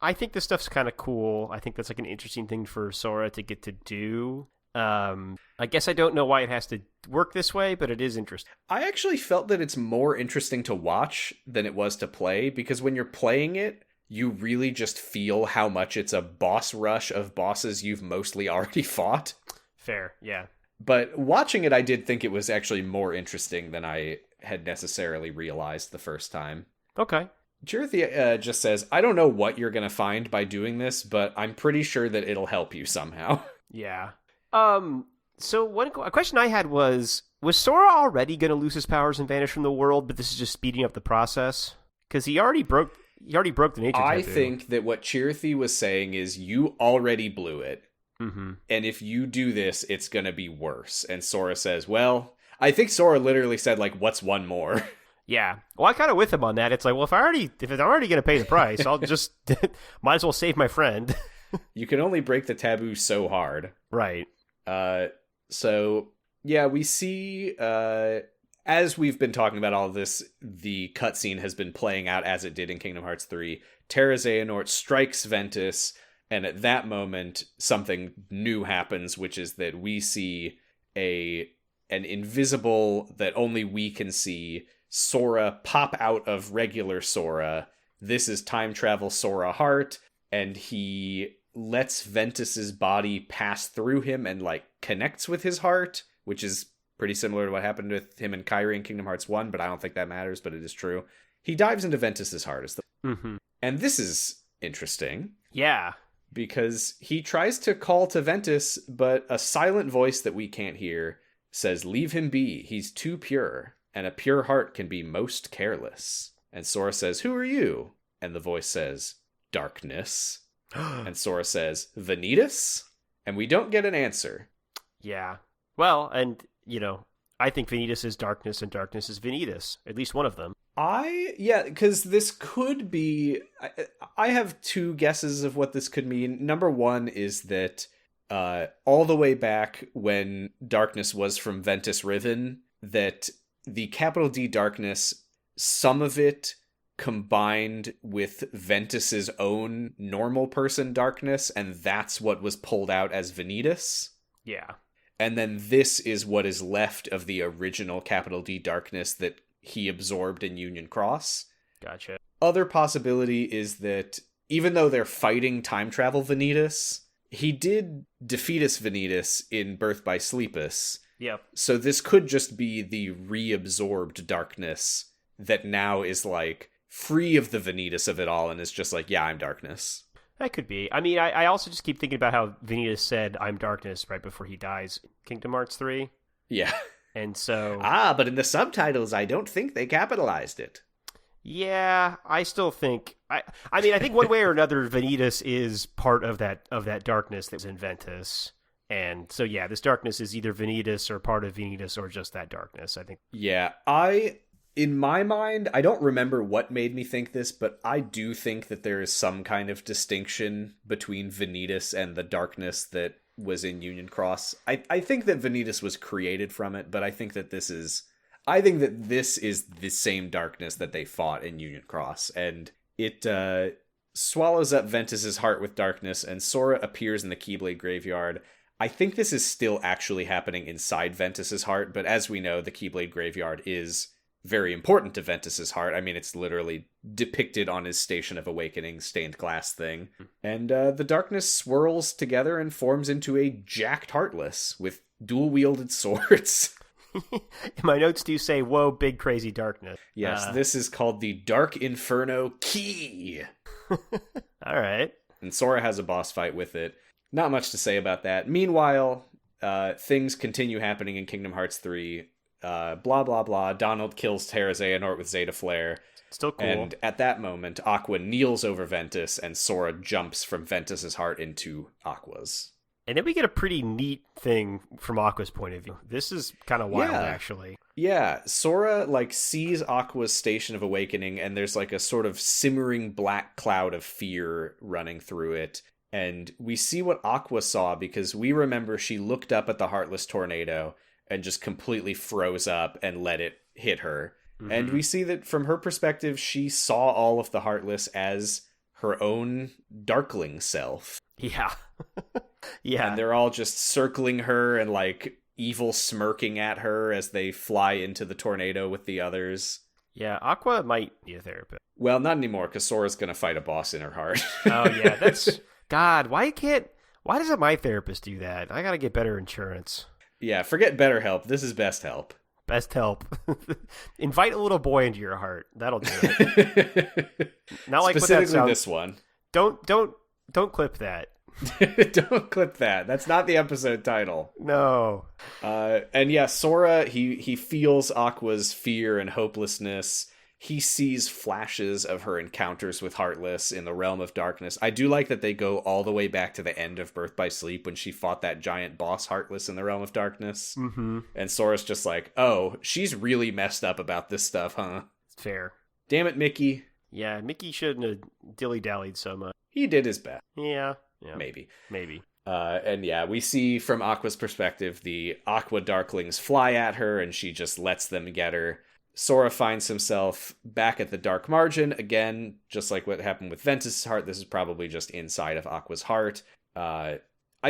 I think this stuff's kind of cool. I think that's like an interesting thing for Sora to get to do. I guess I don't know why it has to work this way, but it is interesting. I actually felt that it's more interesting to watch than it was to play, because when you're playing it, you really just feel how much it's a boss rush of bosses you've mostly already fought. Fair, yeah. But watching it, I did think it was actually more interesting than I had necessarily realized the first time. Okay. Chirithy just says, I don't know what you're going to find by doing this, but I'm pretty sure that it'll help you somehow. Yeah. So a question I had was Sora already going to lose his powers and vanish from the world, but this is just speeding up the process? Because he already broke the nature I tattoo. think that what Chirithy was saying is you already blew it. Mm-hmm. And if you do this, it's going to be worse. And Sora says, well, I think Sora literally said, like, what's one more? Yeah. Well, I kind of with him on that. It's like, well, if I'm already going to pay the price, I'll just might as well save my friend. You can only break the taboo so hard. Right. So, yeah, we see, as we've been talking about all of this, the cutscene has been playing out as it did in Kingdom Hearts 3. Terra Xehanort strikes Ventus, and at that moment, something new happens, which is that we see an invisible, that only we can see, Sora pop out of regular Sora. This is time travel Sora Heart, and he lets Ventus's body pass through him and like connects with his heart, which is pretty similar to what happened with him and Kyrie in Kingdom Hearts 1, but I don't think that matters, but it is true. He dives into Ventus's heart. And this is interesting. Yeah. Because he tries to call to Ventus, but a silent voice that we can't hear says, leave him be, he's too pure, and a pure heart can be most careless. And Sora says, who are you? And the voice says, darkness. And Sora says, Vanitas? And we don't get an answer. Yeah. Well, and, I think Vanitas is darkness and darkness is Vanitas. At least one of them. Because this could be... I have two guesses of what this could mean. Number one is that all the way back when darkness was from Ventus Riven, that the capital D darkness, some of it combined with Ventus's own normal person darkness, and that's what was pulled out as Vanitas. Yeah. And then this is what is left of the original capital D darkness that he absorbed in Union Cross. Gotcha. Other possibility is that even though they're fighting time travel Vanitas, he did defeat us Vanitas in Birth by Sleepus. Yep. So this could just be the reabsorbed darkness that now is like free of the Vanitas of it all and is just like, yeah, I'm darkness. That could be. I mean, I also just keep thinking about how Vanitas said, I'm darkness, right before he dies in Kingdom Hearts 3. Yeah. And so... but in the subtitles, I don't think they capitalized it. Yeah, I still think... I mean, I think one way or another, Vanitas is part of that darkness that was in Ventus. And so, yeah, this darkness is either Vanitas or part of Vanitas or just that darkness, I think. Yeah, in my mind, I don't remember what made me think this, but I do think that there is some kind of distinction between Vanitas and the darkness that was in Union Cross. I think that Vanitas was created from it, but I think that this is the same darkness that they fought in Union Cross, and it swallows up Ventus's heart with darkness, and Sora appears in the Keyblade Graveyard. I think this is still actually happening inside Ventus's heart, but as we know, the Keyblade Graveyard is very important to Ventus's heart. I mean, it's literally depicted on his Station of Awakening stained glass thing. And the darkness swirls together and forms into a jacked Heartless with dual-wielded swords. In my notes do say, whoa, big crazy darkness. Yes, this is called the Dark Inferno Key. All right. And Sora has a boss fight with it. Not much to say about that. Meanwhile, things continue happening in Kingdom Hearts 3. Blah, blah, blah. Donald kills Xehanort with Zeta Flare. Still cool. And at that moment, Aqua kneels over Ventus, and Sora jumps from Ventus's heart into Aqua's. And then we get a pretty neat thing from Aqua's point of view. This is kind of wild, actually. Yeah, Sora, sees Aqua's Station of Awakening, and there's, a sort of simmering black cloud of fear running through it. And we see what Aqua saw, because we remember she looked up at the Heartless Tornado and just completely froze up and let it hit her. Mm-hmm. And we see that from her perspective, she saw all of the Heartless as her own Darkling self. Yeah. Yeah. And they're all just circling her and evil smirking at her as they fly into the tornado with the others. Yeah, Aqua might be a therapist. Well, not anymore, because Sora's going to fight a boss in her heart. Oh, yeah, that's... God, why doesn't my therapist do that? I gotta get better insurance. Yeah, forget BetterHelp. This is Best Help. Best Help. Invite a little boy into your heart. That'll do it. Not like specifically what that this one. Don't clip that. Don't clip that. That's not the episode title. No. And yeah, Sora, he feels Aqua's fear and hopelessness. He sees flashes of her encounters with Heartless in the Realm of Darkness. I do like that they go all the way back to the end of Birth by Sleep when she fought that giant boss Heartless in the Realm of Darkness. Mm-hmm. And Sora's just like, oh, she's really messed up about this stuff, huh? Fair. Damn it, Mickey. Yeah, Mickey shouldn't have dilly-dallied so much. He did his best. Yeah. Maybe. And yeah, we see from Aqua's perspective, the Aqua Darklings fly at her and she just lets them get her. Sora finds himself back at the Dark Margin. Again, just like what happened with Ventus' heart, this is probably just inside of Aqua's heart. I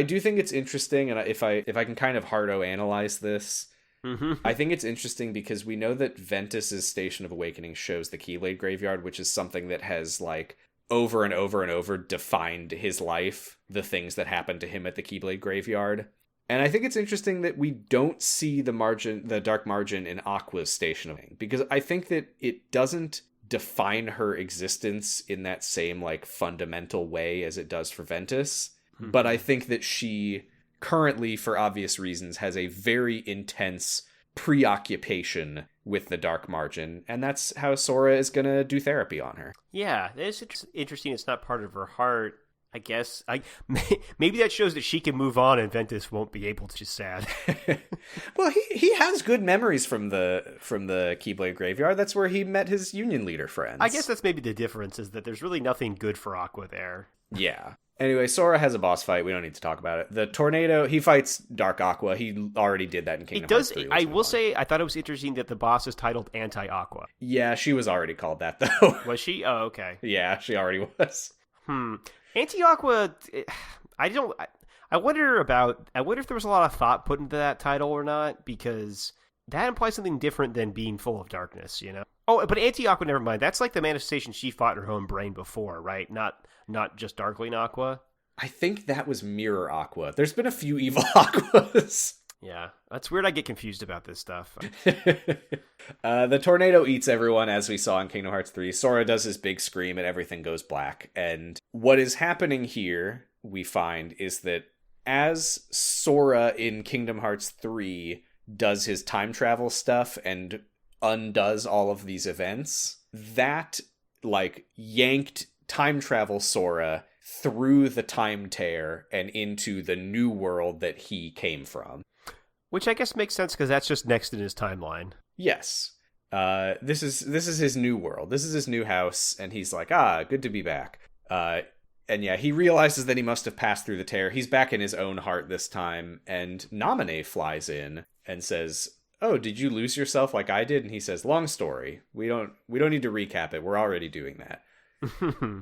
do think it's interesting, and if I can kind of hardo-analyze this, I think it's interesting because we know that Ventus' Station of Awakening shows the Keyblade Graveyard, which is something that has, over and over and over defined his life, the things that happened to him at the Keyblade Graveyard. And I think it's interesting that we don't see the Dark Margin in Aqua's Station of Awakening, because I think that it doesn't define her existence in that same, fundamental way as it does for Ventus. Mm-hmm. But I think that she currently, for obvious reasons, has a very intense preoccupation with the Dark Margin, and that's how Sora is going to do therapy on her. Yeah, it's interesting it's not part of her heart. I guess maybe that shows that she can move on and Ventus won't be able to. Just sad. Well, he has good memories from the Keyblade Graveyard. That's where he met his Union Leader friends. I guess that's maybe the difference, is that there's really nothing good for Aqua there. Yeah. Anyway, Sora has a boss fight. We don't need to talk about it. The tornado, he fights Dark Aqua. He already did that in Kingdom Hearts 3. I will say, I thought it was interesting that the boss is titled Anti-Aqua. Yeah, she was already called that, though. Was she? Oh, okay. Yeah, she already was. Anti-Aqua, I wonder if there was a lot of thought put into that title or not, because that implies something different than being full of darkness, you know? Oh, but Anti-Aqua, never mind. That's the manifestation she fought in her own brain before, right? Not just Darkling Aqua. I think that was Mirror Aqua. There's been a few evil Aquas. Yeah, that's weird. I get confused about this stuff. The tornado eats everyone, as we saw in Kingdom Hearts 3. Sora does his big scream and everything goes black. And what is happening here, we find, is that as Sora in Kingdom Hearts 3 does his time travel stuff and undoes all of these events, that, yanked time travel Sora through the time tear and into the new world that he came from. Which I guess makes sense, because that's just next in his timeline. Yes. This is his new world. This is his new house, and he's like, good to be back. And yeah, he realizes that he must have passed through the tear. He's back in his own heart this time, and Naminé flies in and says, oh, did you lose yourself like I did? And he says, long story. We don't need to recap it. We're already doing that.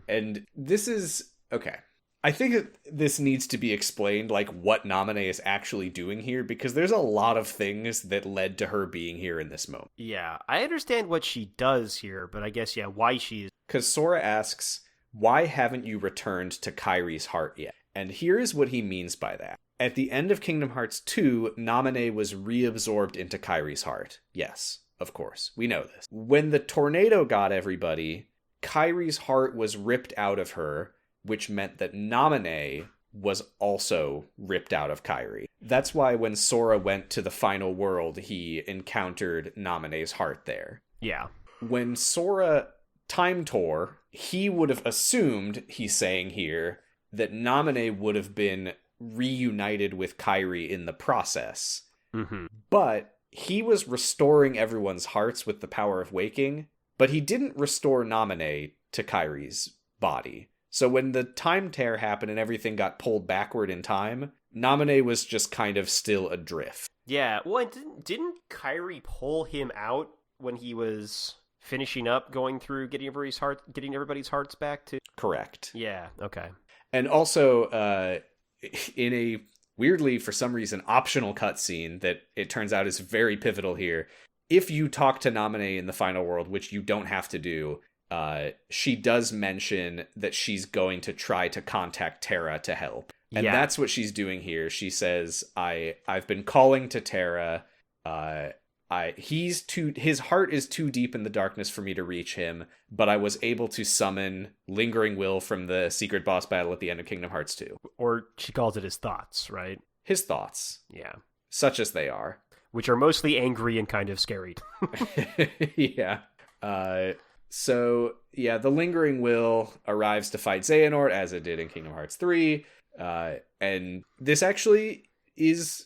And this is... Okay. I think that this needs to be explained, like, what Naminé is actually doing here, because there's a lot of things that led to her being here in this moment. Yeah, I understand what she does here, but I guess, why she's... Because Sora asks, why haven't you returned to Kairi's heart yet? And here is what he means by that. At the end of Kingdom Hearts 2, Naminé was reabsorbed into Kairi's heart. Yes, of course, we know this. When the tornado got everybody, Kairi's heart was ripped out of her, which meant that Naminé was also ripped out of Kairi. That's why when Sora went to the final world, he encountered Naminé's heart there. Yeah. When Sora time tore, he would have assumed, he's saying here, that Naminé would have been reunited with Kairi in the process. Mm-hmm. But he was restoring everyone's hearts with the power of waking, but he didn't restore Naminé to Kairi's body. So when the time tear happened and everything got pulled backward in time, Naminé was just kind of still adrift. Yeah, well, and didn't Kairi pull him out when he was finishing up, going through getting everybody's hearts back to? Correct. Yeah, okay. And also, in a weirdly, for some reason, optional cutscene that it turns out is very pivotal here, if you talk to Naminé in the final world, which you don't have to do, she does mention that she's going to try to contact Terra to help. And that's what she's doing here. She says, I've been calling to Terra. His heart is too deep in the darkness for me to reach him, but I was able to summon Lingering Will from the secret boss battle at the end of Kingdom Hearts 2. Or she calls it his thoughts, right? His thoughts. Yeah. Such as they are. Which are mostly angry and kind of scary. Yeah. So, yeah, the Lingering Will arrives to fight Xehanort, as it did in Kingdom Hearts 3. And this actually is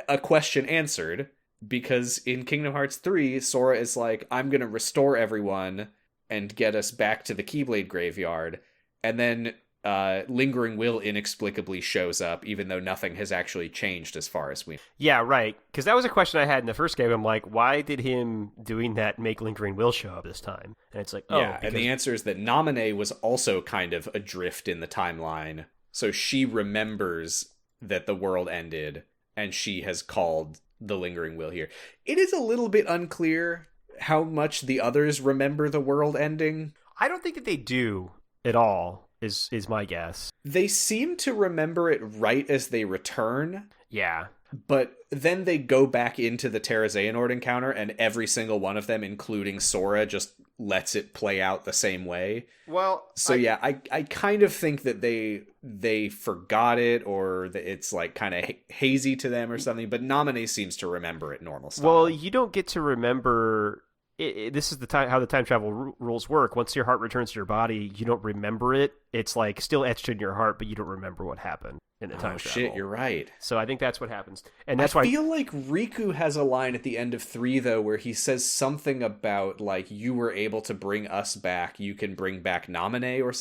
a question answered, because in Kingdom Hearts 3, Sora is like, I'm going to restore everyone and get us back to the Keyblade Graveyard. And then Lingering Will inexplicably shows up, even though nothing has actually changed as far as we know. Yeah, right. Because that was a question I had in the first game. I'm like, why did him doing that make Lingering Will show up this time? And it's like, And the answer is that Naminé was also kind of adrift in the timeline. So she remembers that the world ended, and she has called the Lingering Will here. It is a little bit unclear how much the others remember the world ending. I don't think that they do at all, is my guess. They seem to remember it right as they return. Yeah. But then they go back into the Terra Xehanort encounter, and every single one of them, including Sora, just lets it play out the same way. Well, so I kind of think that they forgot it, or that it's like kind of hazy to them or something, but Naminé seems to remember it normal style. Well, you don't get to remember... this is the time how the time travel rules work. Once your heart returns to your body, you don't remember it. It's like still etched in your heart, but you don't remember what happened in the time travel. Shit, you're right. So I think that's what happens, and that's why I feel like Riku has a line at the end of 3 though, where he says something about like, you were able to bring us back. You can bring back Naminé or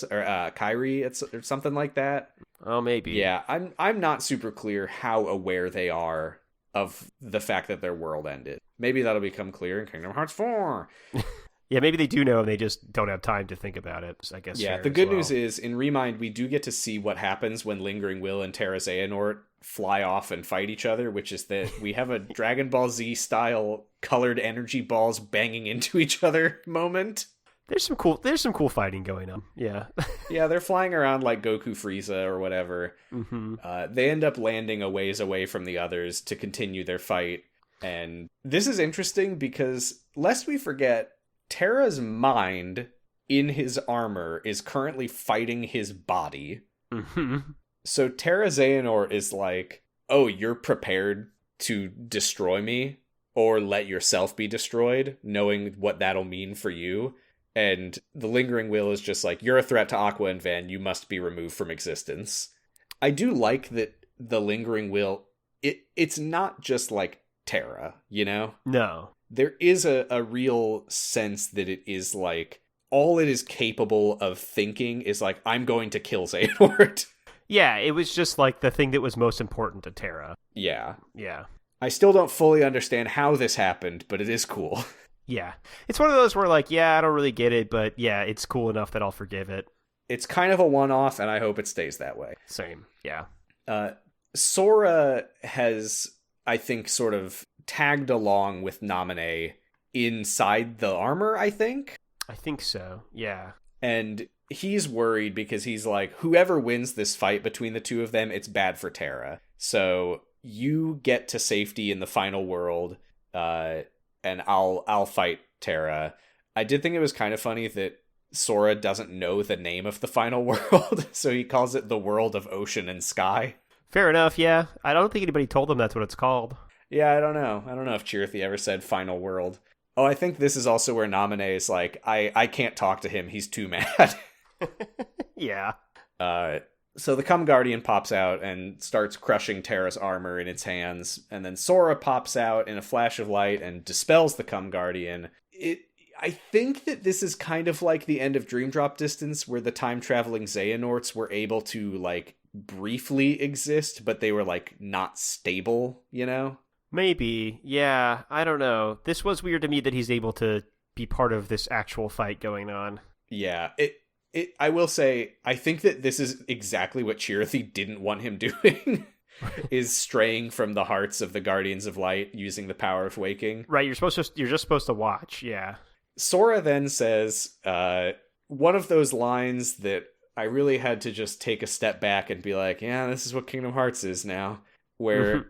Kairi, or something like that. Oh, maybe. Yeah, I'm not super clear how aware they are of the fact that their world ended. Maybe that'll become clear in Kingdom Hearts 4. Yeah, maybe they do know and they just don't have time to think about it, I guess. Yeah, the good news is, in Remind, we do get to see what happens when Lingering Will and Terra Xehanort fly off and fight each other, which is that we have a Dragon Ball Z style colored energy balls banging into each other moment. There's some cool fighting going on. Yeah. Yeah, they're flying around like Goku Frieza or whatever. Mm-hmm. They end up landing a ways away from the others to continue their fight. And this is interesting because, lest we forget, Terra's mind in his armor is currently fighting his body. Mm-hmm. So Terra Xehanort is like, oh, you're prepared to destroy me or let yourself be destroyed, knowing what that'll mean for you. And the Lingering Will is just like, you're a threat to Aqua and Van, you must be removed from existence. I do like that the Lingering Will, it's not just like Terra, you know? No. There is a real sense that it is like, all it is capable of thinking is like, I'm going to kill Xehanort. Yeah, it was just like the thing that was most important to Terra. Yeah. Yeah. I still don't fully understand how this happened, but it is cool. Yeah. It's one of those where like, yeah, I don't really get it, but yeah, it's cool enough that I'll forgive it. it's kind of a one-off, and I hope it stays that way. Same, yeah. Sora has, I think, sort of tagged along with Naminé inside the armor, I think. I think so, yeah. And he's worried because he's like, whoever wins this fight between the two of them, it's bad for Terra. So you get to safety in the final world, and I'll fight Terra. I did think it was kind of funny that Sora doesn't know the name of the final world, so he calls it the world of ocean and sky. Fair enough, yeah. I don't think anybody told him that's what it's called. Yeah, I don't know. I don't know if Chirithy ever said final world. Oh, I think this is also where Naminé is like, I can't talk to him, he's too mad. Yeah. So the Cum Guardian pops out and starts crushing Terra's armor in its hands, and then Sora pops out in a flash of light and dispels the Cum Guardian. I think that this is kind of like the end of Dream Drop Distance, where the time-traveling Xehanorts were able to, like, briefly exist, but they were, like, not stable, you know? Maybe, yeah, I don't know. This was weird to me that he's able to be part of this actual fight going on. Yeah, I will say, I think that this is exactly what Chirithy didn't want him doing, is straying from the hearts of the Guardians of Light using the power of waking. Right, you're just supposed to watch, yeah. Sora then says, one of those lines that I really had to just take a step back and be like, yeah, this is what Kingdom Hearts is now, where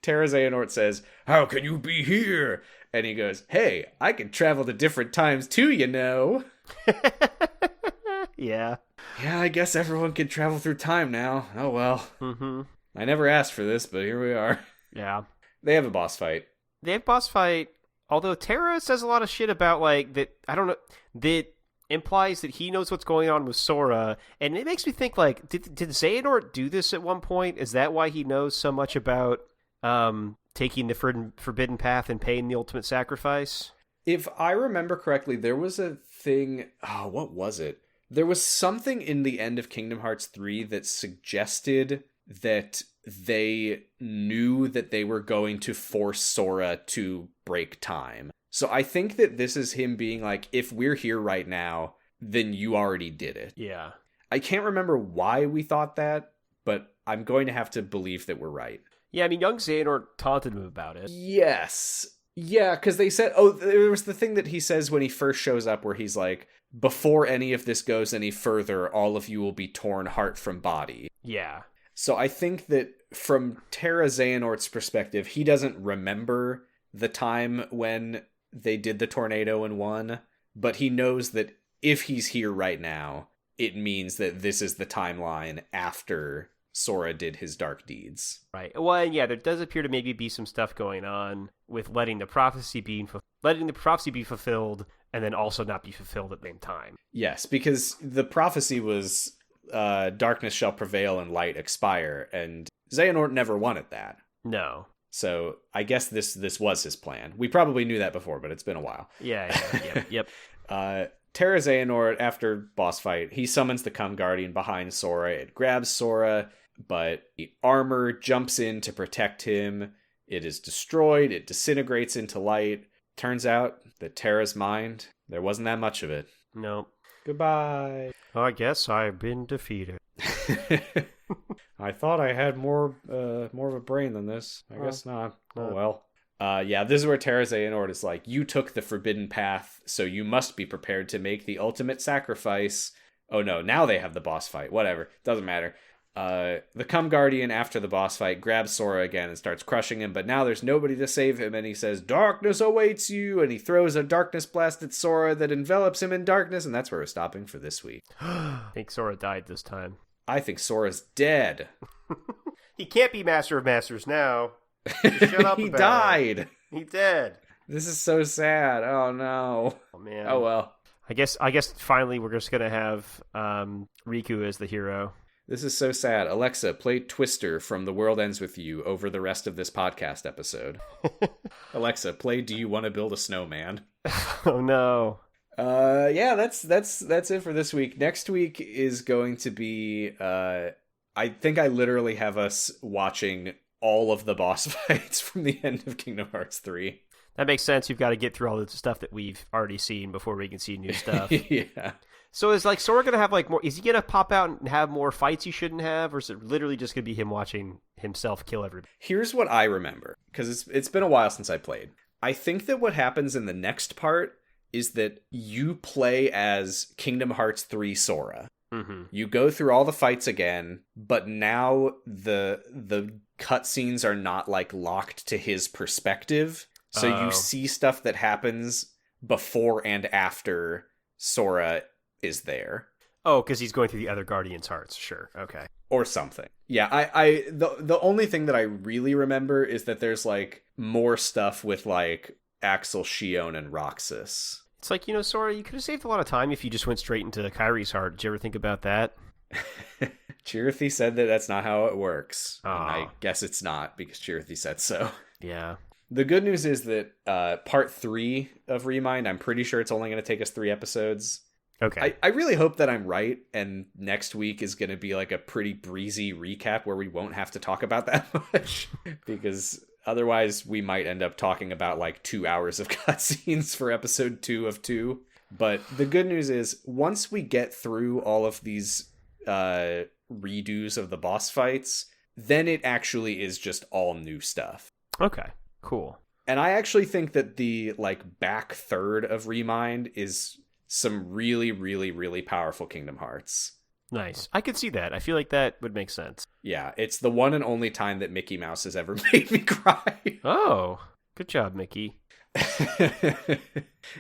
Terra Xehanort says, how can you be here? And he goes, hey, I can travel to different times too, you know. Yeah. Yeah, I guess everyone can travel through time now. Oh, well. Mm-hmm. I never asked for this, but here we are. Yeah. They have a boss fight. Although Terra says a lot of shit about, like, that, I don't know, that implies that he knows what's going on with Sora, and it makes me think, like, did Xehanort do this at one point? Is that why he knows so much about taking the forbidden path and paying the ultimate sacrifice? If I remember correctly, there was a thing, what was it? There was something in the end of Kingdom Hearts 3 that suggested that they knew that they were going to force Sora to break time. So I think that this is him being like, if we're here right now, then you already did it. Yeah. I can't remember why we thought that, but I'm going to have to believe that we're right. Yeah, I mean, young Xehanort taunted him about it. Yes. Yeah, because they said, there was the thing that he says when he first shows up where he's like, before any of this goes any further, all of you will be torn heart from body. Yeah. So I think that from Terra Xehanort's perspective, he doesn't remember the time when they did the tornado and won, but he knows that if he's here right now, it means that this is the timeline after Sora did his dark deeds. Right. Well, and yeah, there does appear to maybe be some stuff going on with letting the prophecy be fulfilled and then also not be fulfilled at the same time. Yes, because the prophecy was darkness shall prevail and light expire, and Xehanort never wanted that. No. So I guess this was his plan. We probably knew that before, but it's been a while. Yeah, yep. Terra Xehanort, after boss fight, he summons the Cum Guardian behind Sora. It grabs Sora, but the armor jumps in to protect him. It is destroyed. It disintegrates into light. Turns out that Terra's mind, there wasn't that much of it. No. Goodbye. I guess I've been defeated. I thought I had more of a brain than this. I guess not. Oh well. Yeah, this is where Terra Xehanort is like, you took the forbidden path, so you must be prepared to make the ultimate sacrifice. Oh no, now they have the boss fight. Whatever. Doesn't matter. The Cum Guardian, after the boss fight, grabs Sora again and starts crushing him, but now there's nobody to save him, and he says, darkness awaits you, and he throws a darkness blast at Sora that envelops him in darkness, and that's where we're stopping for this week. I think Sora died this time. I think Sora's dead. He can't be Master of Masters now. Shut up. He died. He dead. This is so sad. Oh no. Oh man. Oh well. I guess finally we're just gonna have Riku as the hero. This is so sad. Alexa, play Twister from The World Ends With You over the rest of this podcast episode. Alexa, play Do You Want to Build a Snowman? Oh no. Yeah, that's it for this week. Next week is going to be I think I literally have us watching all of the boss fights from the end of Kingdom Hearts 3. That makes sense. You've got to get through all the stuff that we've already seen before we can see new stuff. Yeah. So is like Sora gonna have like more? Is he gonna pop out and have more fights he shouldn't have, or is it literally just gonna be him watching himself kill everybody? Here's what I remember, because it's been a while since I played. I think that what happens in the next part is that you play as Kingdom Hearts 3 Sora. Mm-hmm. You go through all the fights again, but now the cutscenes are not like locked to his perspective. So you see stuff that happens before and after Sora is there. Oh, because he's going through the other Guardians' hearts. Sure. Okay. Or something. Yeah, the only thing that I really remember is that there's like more stuff with like Axel, Shion, and Roxas. It's like, Sora, you could have saved a lot of time if you just went straight into Kyrie's heart. Did you ever think about that? Chirithy said that that's not how it works. Oh. And I guess it's not, because Chirithy said so. Yeah. The good news is that part 3 of Remind, I'm pretty sure it's only going to take us 3 episodes. Okay. I really hope that I'm right, and next week is going to be like a pretty breezy recap where we won't have to talk about that much, because otherwise we might end up talking about like 2 hours of cutscenes for episode 2 of 2. But the good news is, once we get through all of these redos of the boss fights, then it actually is just all new stuff. Okay, cool. And I actually think that the like back third of Remind is some really, really, really powerful Kingdom Hearts. Nice. I could see that. I feel like that would make sense. Yeah, it's the one and only time that Mickey Mouse has ever made me cry. Oh, good job, Mickey.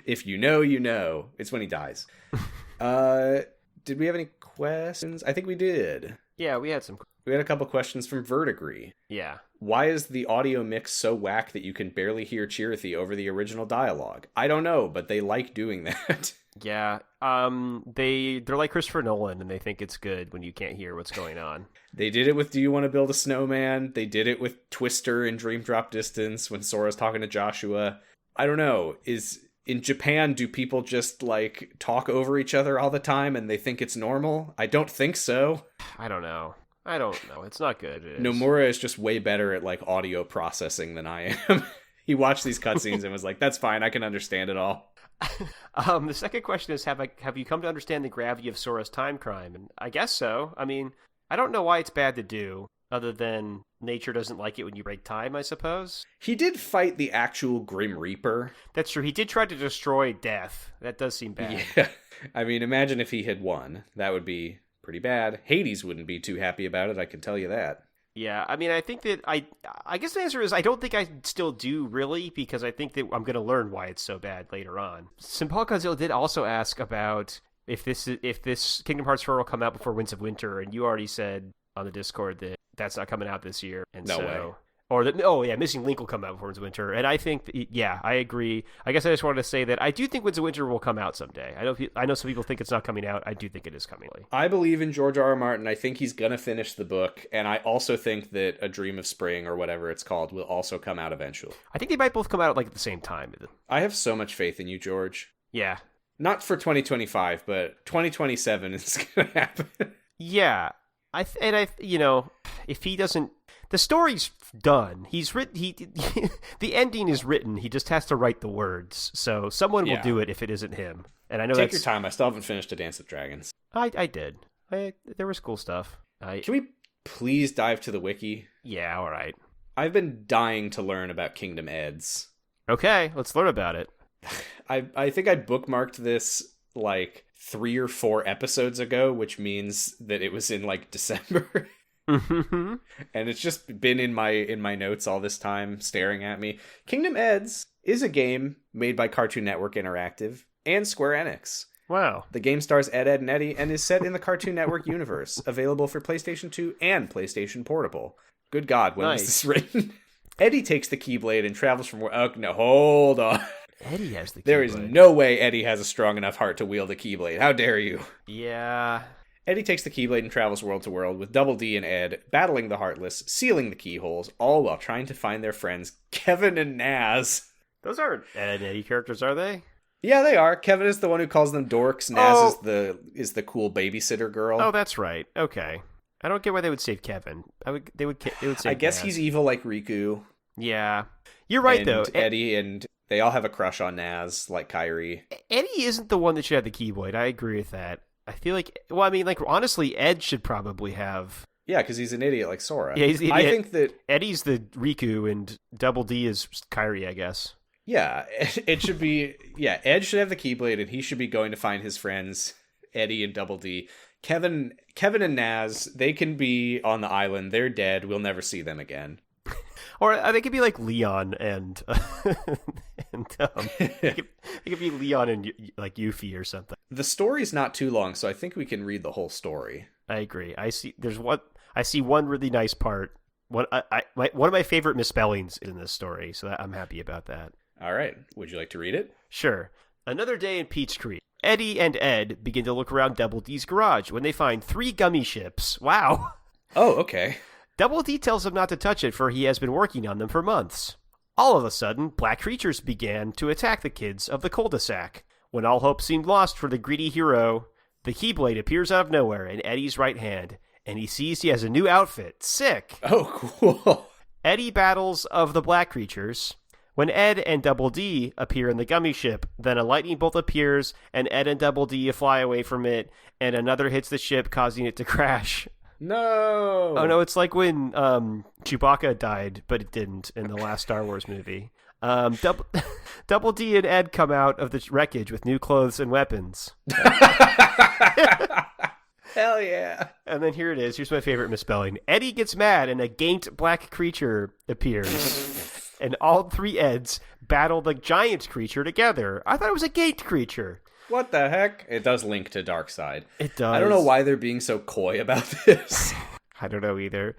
If you know, you know. It's when he dies. Did we have any questions? I think we did. Yeah, we had some. We had a couple questions from Vertigree. Yeah. Why Why is the audio mix so whack that you can barely hear Chirithy over the original dialogue? I don't know, but they like doing that. Yeah. They're like Christopher Nolan, and they think it's good when you can't hear what's going on. They did it with Do You Want to Build a Snowman? They did it with Twister in Dream Drop Distance when Sora's talking to Joshua. I don't know. In Japan, do people just like talk over each other all the time and they think it's normal? I don't think so. I don't know. It's not good. It is. Nomura is just way better at like audio processing than I am. He watched these cutscenes and was like, that's fine, I can understand it all. The second question is, have you come to understand the gravity of Sora's time crime? And I guess so. I mean, I don't know why it's bad to do, other than nature doesn't like it when you break time, I suppose. He did fight the actual Grim Reaper. That's true. He did try to destroy Death. That does seem bad. Yeah. I mean, imagine if he had won. That would be pretty bad. Hades wouldn't be too happy about it, I can tell you that. Yeah, I mean, I think that I guess the answer is I don't think I still do, really, because I think that I'm going to learn why it's so bad later on. Simple Godzilla did also ask about if this Kingdom Hearts 4 will come out before Winds of Winter, and you already said on the Discord that that's not coming out this year. And No so, way. Or that, Missing Link will come out before Winds of Winter. And I think, yeah, I agree. I guess I just wanted to say that I do think Winds of Winter will come out someday. I know some people think it's not coming out. I do think it is coming. I believe in George R.R. Martin. I think he's going to finish the book. And I also think that A Dream of Spring, or whatever it's called, will also come out eventually. I think they might both come out like at the same time. I have so much faith in you, George. Yeah. Not for 2025, but 2027 is going to happen. Yeah. If he doesn't... The story's done. He's written. The ending is written. He just has to write the words. So someone will do it if it isn't him. And I know Take your time. I still haven't finished A Dance with Dragons. I did. There was cool stuff. Can we please dive to the wiki? Yeah. All right. I've been dying to learn about Kingdom Eds. Okay, let's learn about it. I think I bookmarked this like 3 or 4 episodes ago, which means that it was in like December. Mm-hmm. And it's just been in my notes all this time, staring at me. Kingdom Eds is a game made by Cartoon Network Interactive and Square Enix. Wow. The game stars Ed, Edd, and Eddy and is set in the Cartoon Network universe, available for PlayStation 2 and PlayStation Portable. Good God, when was this written? Eddie takes the Keyblade and travels from... Oh, no, hold on. Eddie has the Keyblade. There is no way Eddie has a strong enough heart to wield a Keyblade. How dare you? Yeah... Eddie takes the Keyblade and travels world to world with Double D and Ed, battling the Heartless, sealing the keyholes, all while trying to find their friends Kevin and Naz. Those aren't Ed and Eddie characters, are they? Yeah, they are. Kevin is the one who calls them dorks. Naz is the cool babysitter girl. Oh, that's right. Okay. I don't get why they would save Kevin. They would save I guess Naz. he's evil like Riku. Yeah. You're right, and though. Eddie and They all have a crush on Naz, like Kyrie. Eddie isn't the one that should have the Keyblade. I agree with that. I feel like, well, I mean, like, honestly, Ed should probably have. Yeah, because he's an idiot like Sora. Yeah, he's the idiot. I think that Eddie's the Riku and Double D is Kyrie, I guess. yeah, it should be. Yeah, Ed should have the Keyblade, and he should be going to find his friends Eddie and Double D. Kevin and Naz, they can be on the island. They're dead. We'll never see them again. Or they could be like Leon and it could be Leon and like Yuffie or something. The story's not too long, so I think we can read the whole story. I agree. I see one really nice part. One of my favorite misspellings in this story, so I'm happy about that. All right. Would you like to read it? Sure. Another day in Peach Creek. Eddie and Ed begin to look around Double D's garage when they find 3 gummy ships. Wow. Oh, okay. Double D tells him not to touch it, for he has been working on them for months. All of a sudden, black creatures began to attack the kids of the cul-de-sac. When all hope seemed lost for the greedy hero, the Keyblade appears out of nowhere in Eddie's right hand, and he sees he has a new outfit. Sick! Oh, cool. Eddie battles of the black creatures. When Ed and Double D appear in the gummy ship, then a lightning bolt appears, and Ed and Double D fly away from it, and another hits the ship, causing it to crash. No! Oh no, it's like when Chewbacca died, but it didn't in the last Star Wars movie. Double D and Ed come out of the wreckage with new clothes and weapons. Hell yeah. And then here it is. Here's my favorite misspelling. Eddie gets mad and a gaint black creature appears. And all 3 Eds battle the giant creature together. I thought it was a gaint creature. What the heck? It does link to Darkseid. It does. I don't know why they're being so coy about this. I don't know either.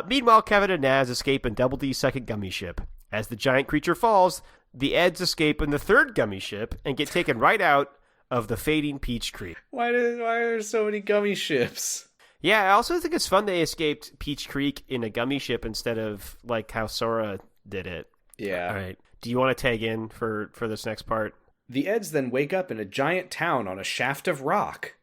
Meanwhile, Kevin and Naz escape in Double D's second gummy ship. As the giant creature falls, the Eds escape in the third gummy ship and get taken right out of the fading Peach Creek. Why are there so many gummy ships? Yeah, I also think it's fun they escaped Peach Creek in a gummy ship instead of like how Sora did it. Yeah. All right. Do you want to tag in for this next part? The Eds then wake up in a giant town on a shaft of rock.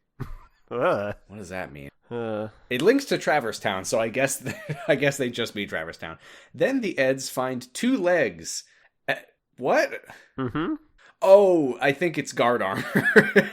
What does that mean? It links to Traverse Town, so I guess they just mean Traverse Town. Then the Eds find 2 legs. What? Mm-hmm. Oh, I think it's guard armor.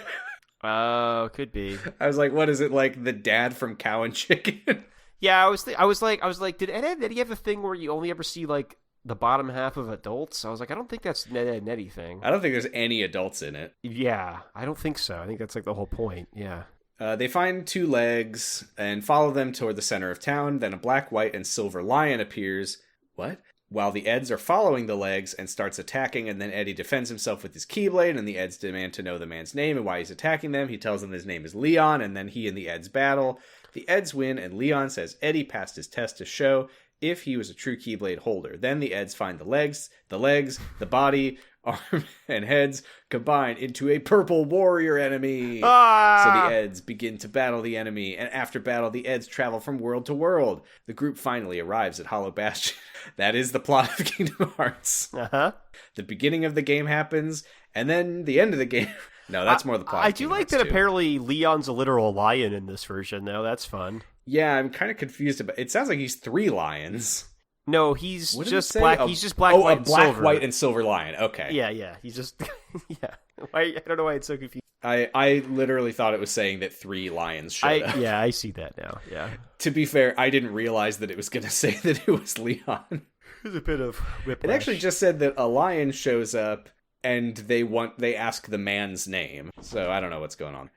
Oh, could be. I was like, what is it, like the dad from Cow and Chicken? Yeah, I was like, did Eddie have a thing where you only ever see like the bottom half of adults? I was like, I don't think that's Ed Nettie thing. I don't think there's any adults in it. Yeah, I don't think so. I think that's like the whole point. Yeah. They find 2 legs and follow them toward the center of town. Then a black, white, and silver lion appears. What? While the Eds are following the legs and starts attacking, and then Eddie defends himself with his Keyblade, and the Eds demand to know the man's name and why he's attacking them. He tells them his name is Leon, and then he and the Eds battle. The Eds win, and Leon says Eddie passed his test to show if he was a true Keyblade holder. Then the Eds find the legs, the body, arm, and heads combined into a purple warrior enemy. Ah! So the Eds begin to battle the enemy, and after battle, the Eds travel from world to world. The group finally arrives at Hollow Bastion. That is the plot of Kingdom Hearts. Uh-huh. The beginning of the game happens, and then the end of the game. No, that's more the plot. I do like that apparently Leon's a literal lion in this version, though. That's fun. Yeah, I'm kind of confused about it. Sounds like he's 3 lions. No, he's just black. He's just black, white, and black, silver. white, and silver lion. Okay. Yeah. He's just yeah. I don't know why it's so confusing. I literally thought it was saying that 3 lions showed up. Yeah, I see that now. Yeah. To be fair, I didn't realize that it was going to say that it was Leon. There's a bit of whiplash. It actually just said that a lion shows up and they ask the man's name. So I don't know what's going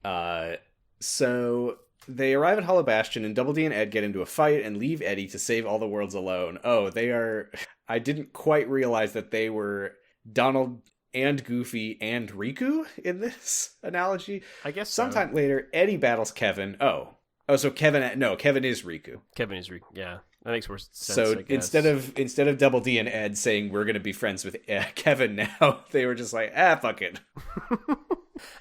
on. So they arrive at Hollow Bastion, and Double D and Ed get into a fight and leave Eddie to save all the worlds alone. Oh, they are... I didn't quite realize that they were Donald and Goofy and Riku in this analogy. I guess sometime later, Eddie battles Kevin. So Kevin is Riku. Kevin is Riku. Yeah, that makes more sense. So I guess. instead of Double D and Ed saying we're going to be friends with Kevin now, they were just like, fuck it.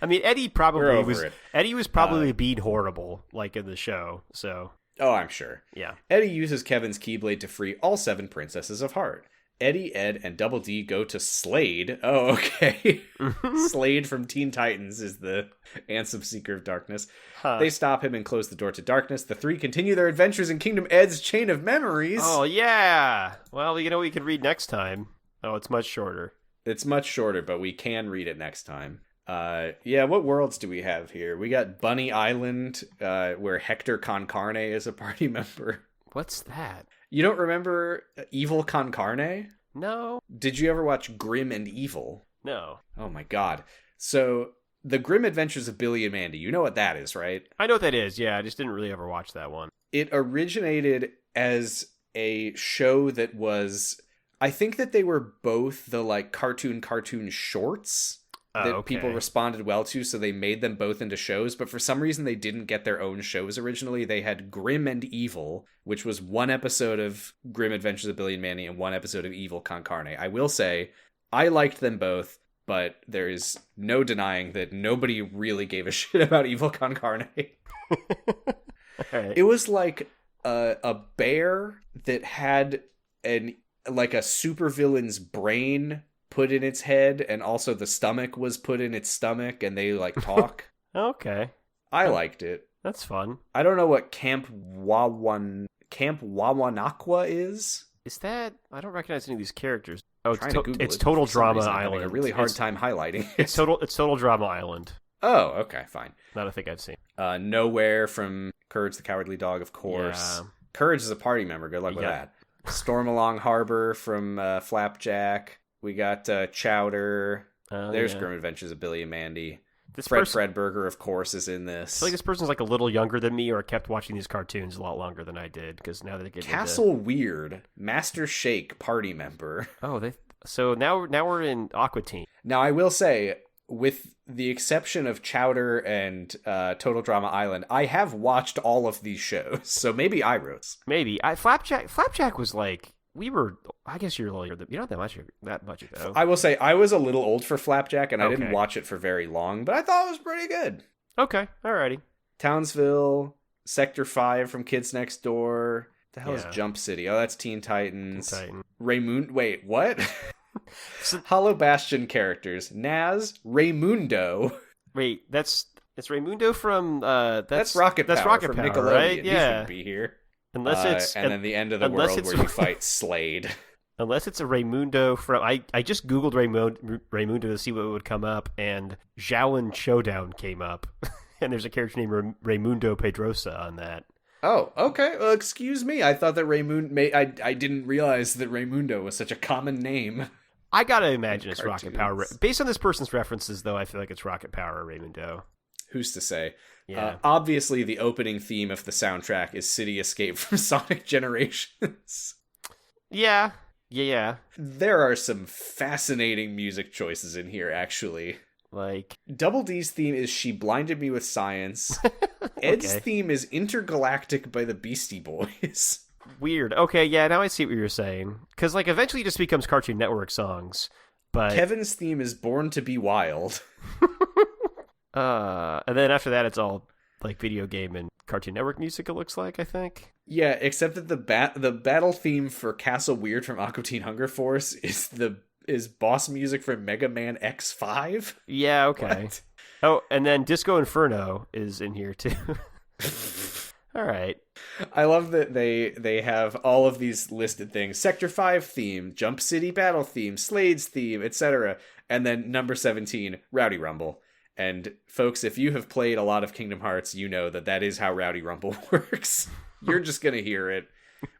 I mean, Eddie probably was. It. Eddie was probably being horrible, like in the show. So. Oh, I'm sure. Yeah. Eddie uses Kevin's Keyblade to free all 7 Princesses of Heart. Eddie, Ed, and Double D go to Slade. Oh, okay. Slade from Teen Titans is the Ansem Seeker of Darkness. Huh. They stop him and close the door to darkness. The 3 continue their adventures in Kingdom Ed's Chain of Memories. Oh, yeah. Well, we can read next time. Oh, it's much shorter. It's much shorter, but we can read it next time. Yeah, what worlds do we have here? We got Bunny Island, where Hector Con Carne is a party member. What's that? You don't remember Evil Con Carne? No. Did you ever watch Grim and Evil? No. Oh my god. So, The Grim Adventures of Billy and Mandy, you know what that is, right? I know what that is, yeah. I just didn't really ever watch that one. It originated as a show that was... I think that they were both the, like, cartoon shorts that people responded well to, so they made them both into shows, but for some reason they didn't get their own shows originally. They had Grim and Evil, which was one episode of Grim Adventures of Billy and Mandy and one episode of Evil Con Carne. I will say, I liked them both, but there is no denying that nobody really gave a shit about Evil Con Carne. Right. It was like a bear that had a supervillain's brain put in its head, and also the stomach was put in its stomach, and they like talk. Okay. I liked it. That's fun. I don't know what Camp Wawanakwa is. Is that... I don't recognize any of these characters. Oh, it's it, Total for some Drama reason, I'm Island. having a really hard time highlighting it. It's Total Drama Island. Oh, okay, fine. Not a thing I've seen. Nowhere from Courage the Cowardly Dog, of course. Yeah. Courage is a party member. Good luck with that. Storm Along Harbor from Flapjack. We got Chowder. There's Grim Adventures of Billy and Mandy. Fredburger, of course, is in this. I feel like this person's like a little younger than me, or kept watching these cartoons a lot longer than I did, because now they get Castle Weird, Master Shake party member. Oh, so now we're in Aqua Teen. Now, I will say, with the exception of Chowder and Total Drama Island, I have watched all of these shows, so maybe I wrote. Maybe. Flapjack was like... I guess you're a little younger. You're not that much ago. I will say, I was a little old for Flapjack, and I didn't watch it for very long, but I thought it was pretty good. Okay, alrighty. Townsville, Sector 5 from Kids Next Door. The hell is Jump City? Oh, that's Teen Titans. Wait, what? Hollow Bastion characters. Naz, Raymundo. Wait, it's Raymundo from... That's Rocket Power from Power, Nickelodeon. right? Yeah. He shouldn't be here. Unless it's... And then the end of the world where you fight Slade. Unless it's a Raymundo from... I just Googled Raymundo to see what would come up, and Zhaolin Showdown came up. And there's a character named Raymundo Pedrosa on that. Oh, okay. Well, excuse me. I thought that I didn't realize that Raymundo was such a common name. I gotta imagine it's Rocket Power. Based on this person's references, though, I feel like it's Rocket Power or Raymundo. Who's to say? Yeah. Obviously, the opening theme of the soundtrack is City Escape from Sonic Generations. Yeah. There are some fascinating music choices in here, actually. Like... Double D's theme is She Blinded Me with Science. Ed's theme is Intergalactic by the Beastie Boys. Weird. Okay, yeah, now I see what you're saying. Because, like, eventually it just becomes Cartoon Network songs. But Kevin's theme is Born to Be Wild. And then after that, it's all like video game and Cartoon Network music. It looks like, I think. Yeah, except that the battle theme for Castle Weird from Aqua Teen Hunger Force is boss music from Mega Man X5. Yeah, okay. What? Oh, and then Disco Inferno is in here too. All right. I love that they have all of these listed things. Sector 5 theme, Jump City battle theme, Slade's theme, etc. And then number 17, Rowdy Rumble. And folks, if you have played a lot of Kingdom Hearts, you know that is how Rowdy Rumble works. You're just going to hear it,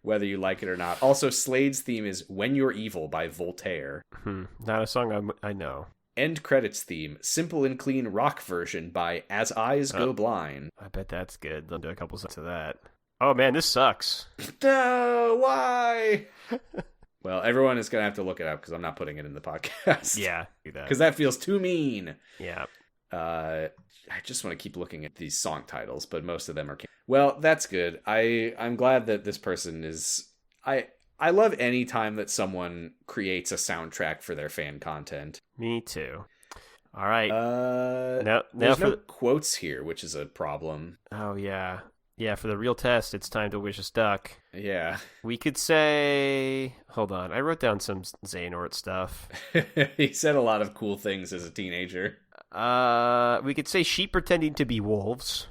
whether you like it or not. Also, Slade's theme is When You're Evil by Voltaire. Not a song I know. End credits theme, simple and clean rock version by As Eyes Go Blind. I bet that's good. They'll do a couple songs of that. Oh man, this sucks. No, why? Well, everyone is going to have to look it up because I'm not putting it in the podcast. Yeah, do that. Because that feels too mean. Yeah. I just want to keep looking at these song titles, but most of them are... Well, that's good. I'm glad that this person is... I love any time that someone creates a soundtrack for their fan content. Me too. All right. There's no quotes here, which is a problem. Oh, yeah. Yeah, for the real test, it's time to wish us duck. Yeah. We could say... Hold on. I wrote down some Xehanort stuff. He said a lot of cool things as a teenager. We could say sheep pretending to be wolves.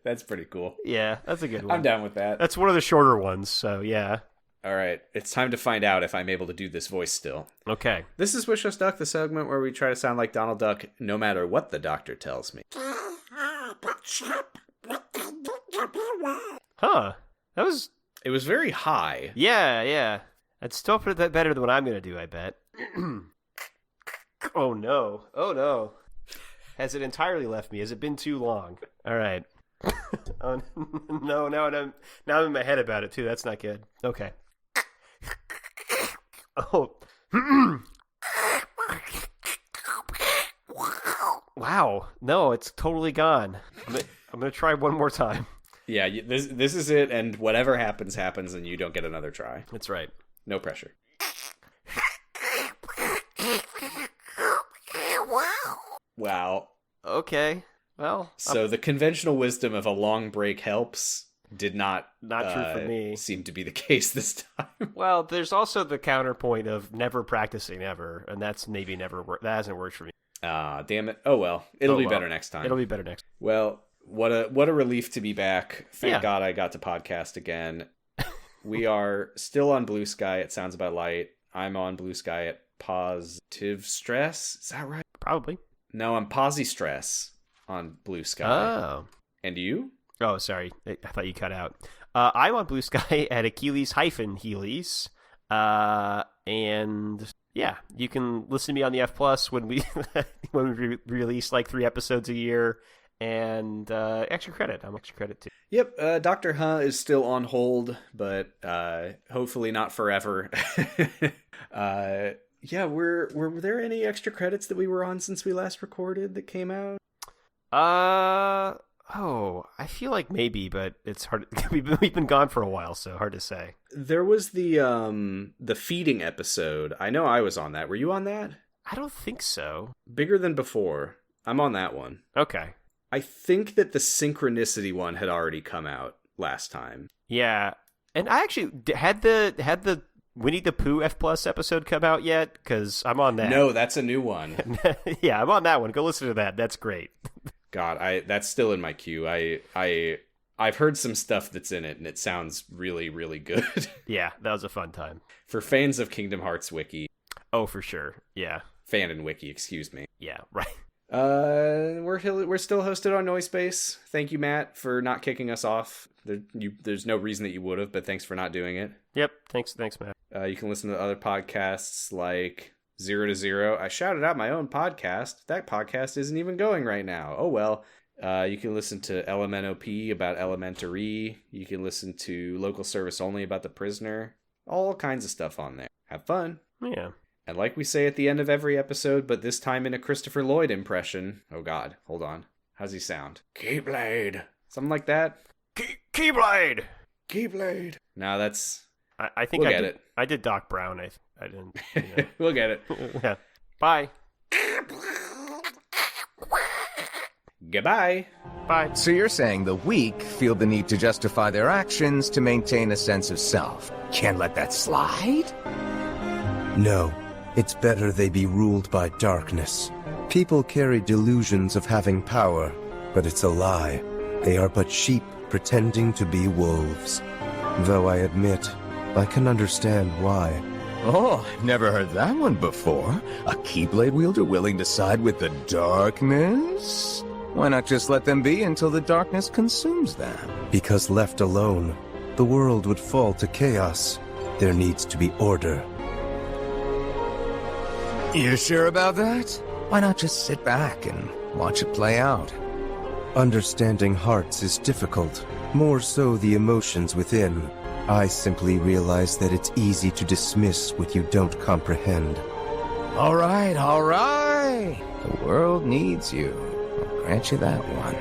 That's pretty cool. Yeah, that's a good one. I'm down with that. That's one of the shorter ones, so yeah. All right, it's time to find out if I'm able to do this voice still. Okay. This is Wish Us Duck, the segment where we try to sound like Donald Duck no matter what the doctor tells me. Huh. It was very high. Yeah. I'd still put it better than what I'm going to do, I bet. Oh, no. Has it entirely left me? Has it been too long? All right. Oh, no, now I'm in my head about it, too. That's not good. Okay. Oh. Wow. No, it's totally gone. I'm going to try one more time. Yeah, this is it, and whatever happens, and you don't get another try. That's right. No pressure. Wow. Okay. Well. So the conventional wisdom of a long break helps did not true for me. Seem to be the case this time. Well, there's also the counterpoint of never practicing ever, and that's maybe never worked. That hasn't worked for me. Damn it. Oh well. It'll be better next time. It'll be better next. Well, what a relief to be back. Thank God I got to podcast again. We are still on Blue Sky at Sounds About Light. I'm on Blue Sky at Positive Stress. Is that right? Probably. No, I'm Posi Stress on Blue Sky. Oh. And you? Oh, sorry. I thought you cut out. I'm on Blue Sky at Achilles-Heelys. And yeah, you can listen to me on the F Plus when we release like 3 episodes a year. And extra credit. I'm extra credit too. Yep. Dr. Huh is still on hold, but hopefully not forever. Yeah, were there any extra credits that we were on since we last recorded that came out? I feel like maybe, but it's hard. We've been gone for a while, so hard to say. There was the feeding episode. I know I was on that. Were you on that? I don't think so. Bigger Than Before. I'm on that one. Okay. I think that the Synchronicity one had already come out last time. Yeah, and I actually had the Winnie the Pooh F Plus episode come out yet? Because I'm on that. No, that's a new one. Yeah, I'm on that one. Go listen to that. That's great. God, that's still in my queue. I've heard some stuff that's in it, and it sounds really, really good. Yeah, that was a fun time. For fans of Kingdom Hearts Wiki. Oh, for sure. Yeah. Fan and Wiki, excuse me. Yeah, right. We're still hosted on Noisepace. Thank you, Matt, for not kicking us off. There's no reason that you would have, but thanks for not doing it. Yep, thanks, Matt. You can listen to other podcasts like 0 to 0. I shouted out my own podcast. That podcast isn't even going right now. Oh well. You can listen to LMNOP about Elementary. You can listen to Local Service Only about The Prisoner. All kinds of stuff on there. Have fun. Yeah. And like we say at the end of every episode, but this time in a Christopher Lloyd impression. Oh God, hold on. How's he sound? Keyblade. Something like that. Keyblade. Keyblade. No, that's... I think we'll get it. I did Doc Brown. I didn't. You know. We'll get it. Yeah. Bye. Goodbye. Bye. So you're saying the weak feel the need to justify their actions to maintain a sense of self. Can't let that slide? No. It's better they be ruled by darkness. People carry delusions of having power, but it's a lie. They are but sheep pretending to be wolves. Though I admit, I can understand why. Oh, I've never heard that one before. A Keyblade wielder willing to side with the darkness? Why not just let them be until the darkness consumes them? Because left alone, the world would fall to chaos. There needs to be order. You sure about that? Why not just sit back and watch it play out? Understanding hearts is difficult, more so the emotions within. I simply realize that it's easy to dismiss what you don't comprehend. All right. The world needs you. I'll grant you that one.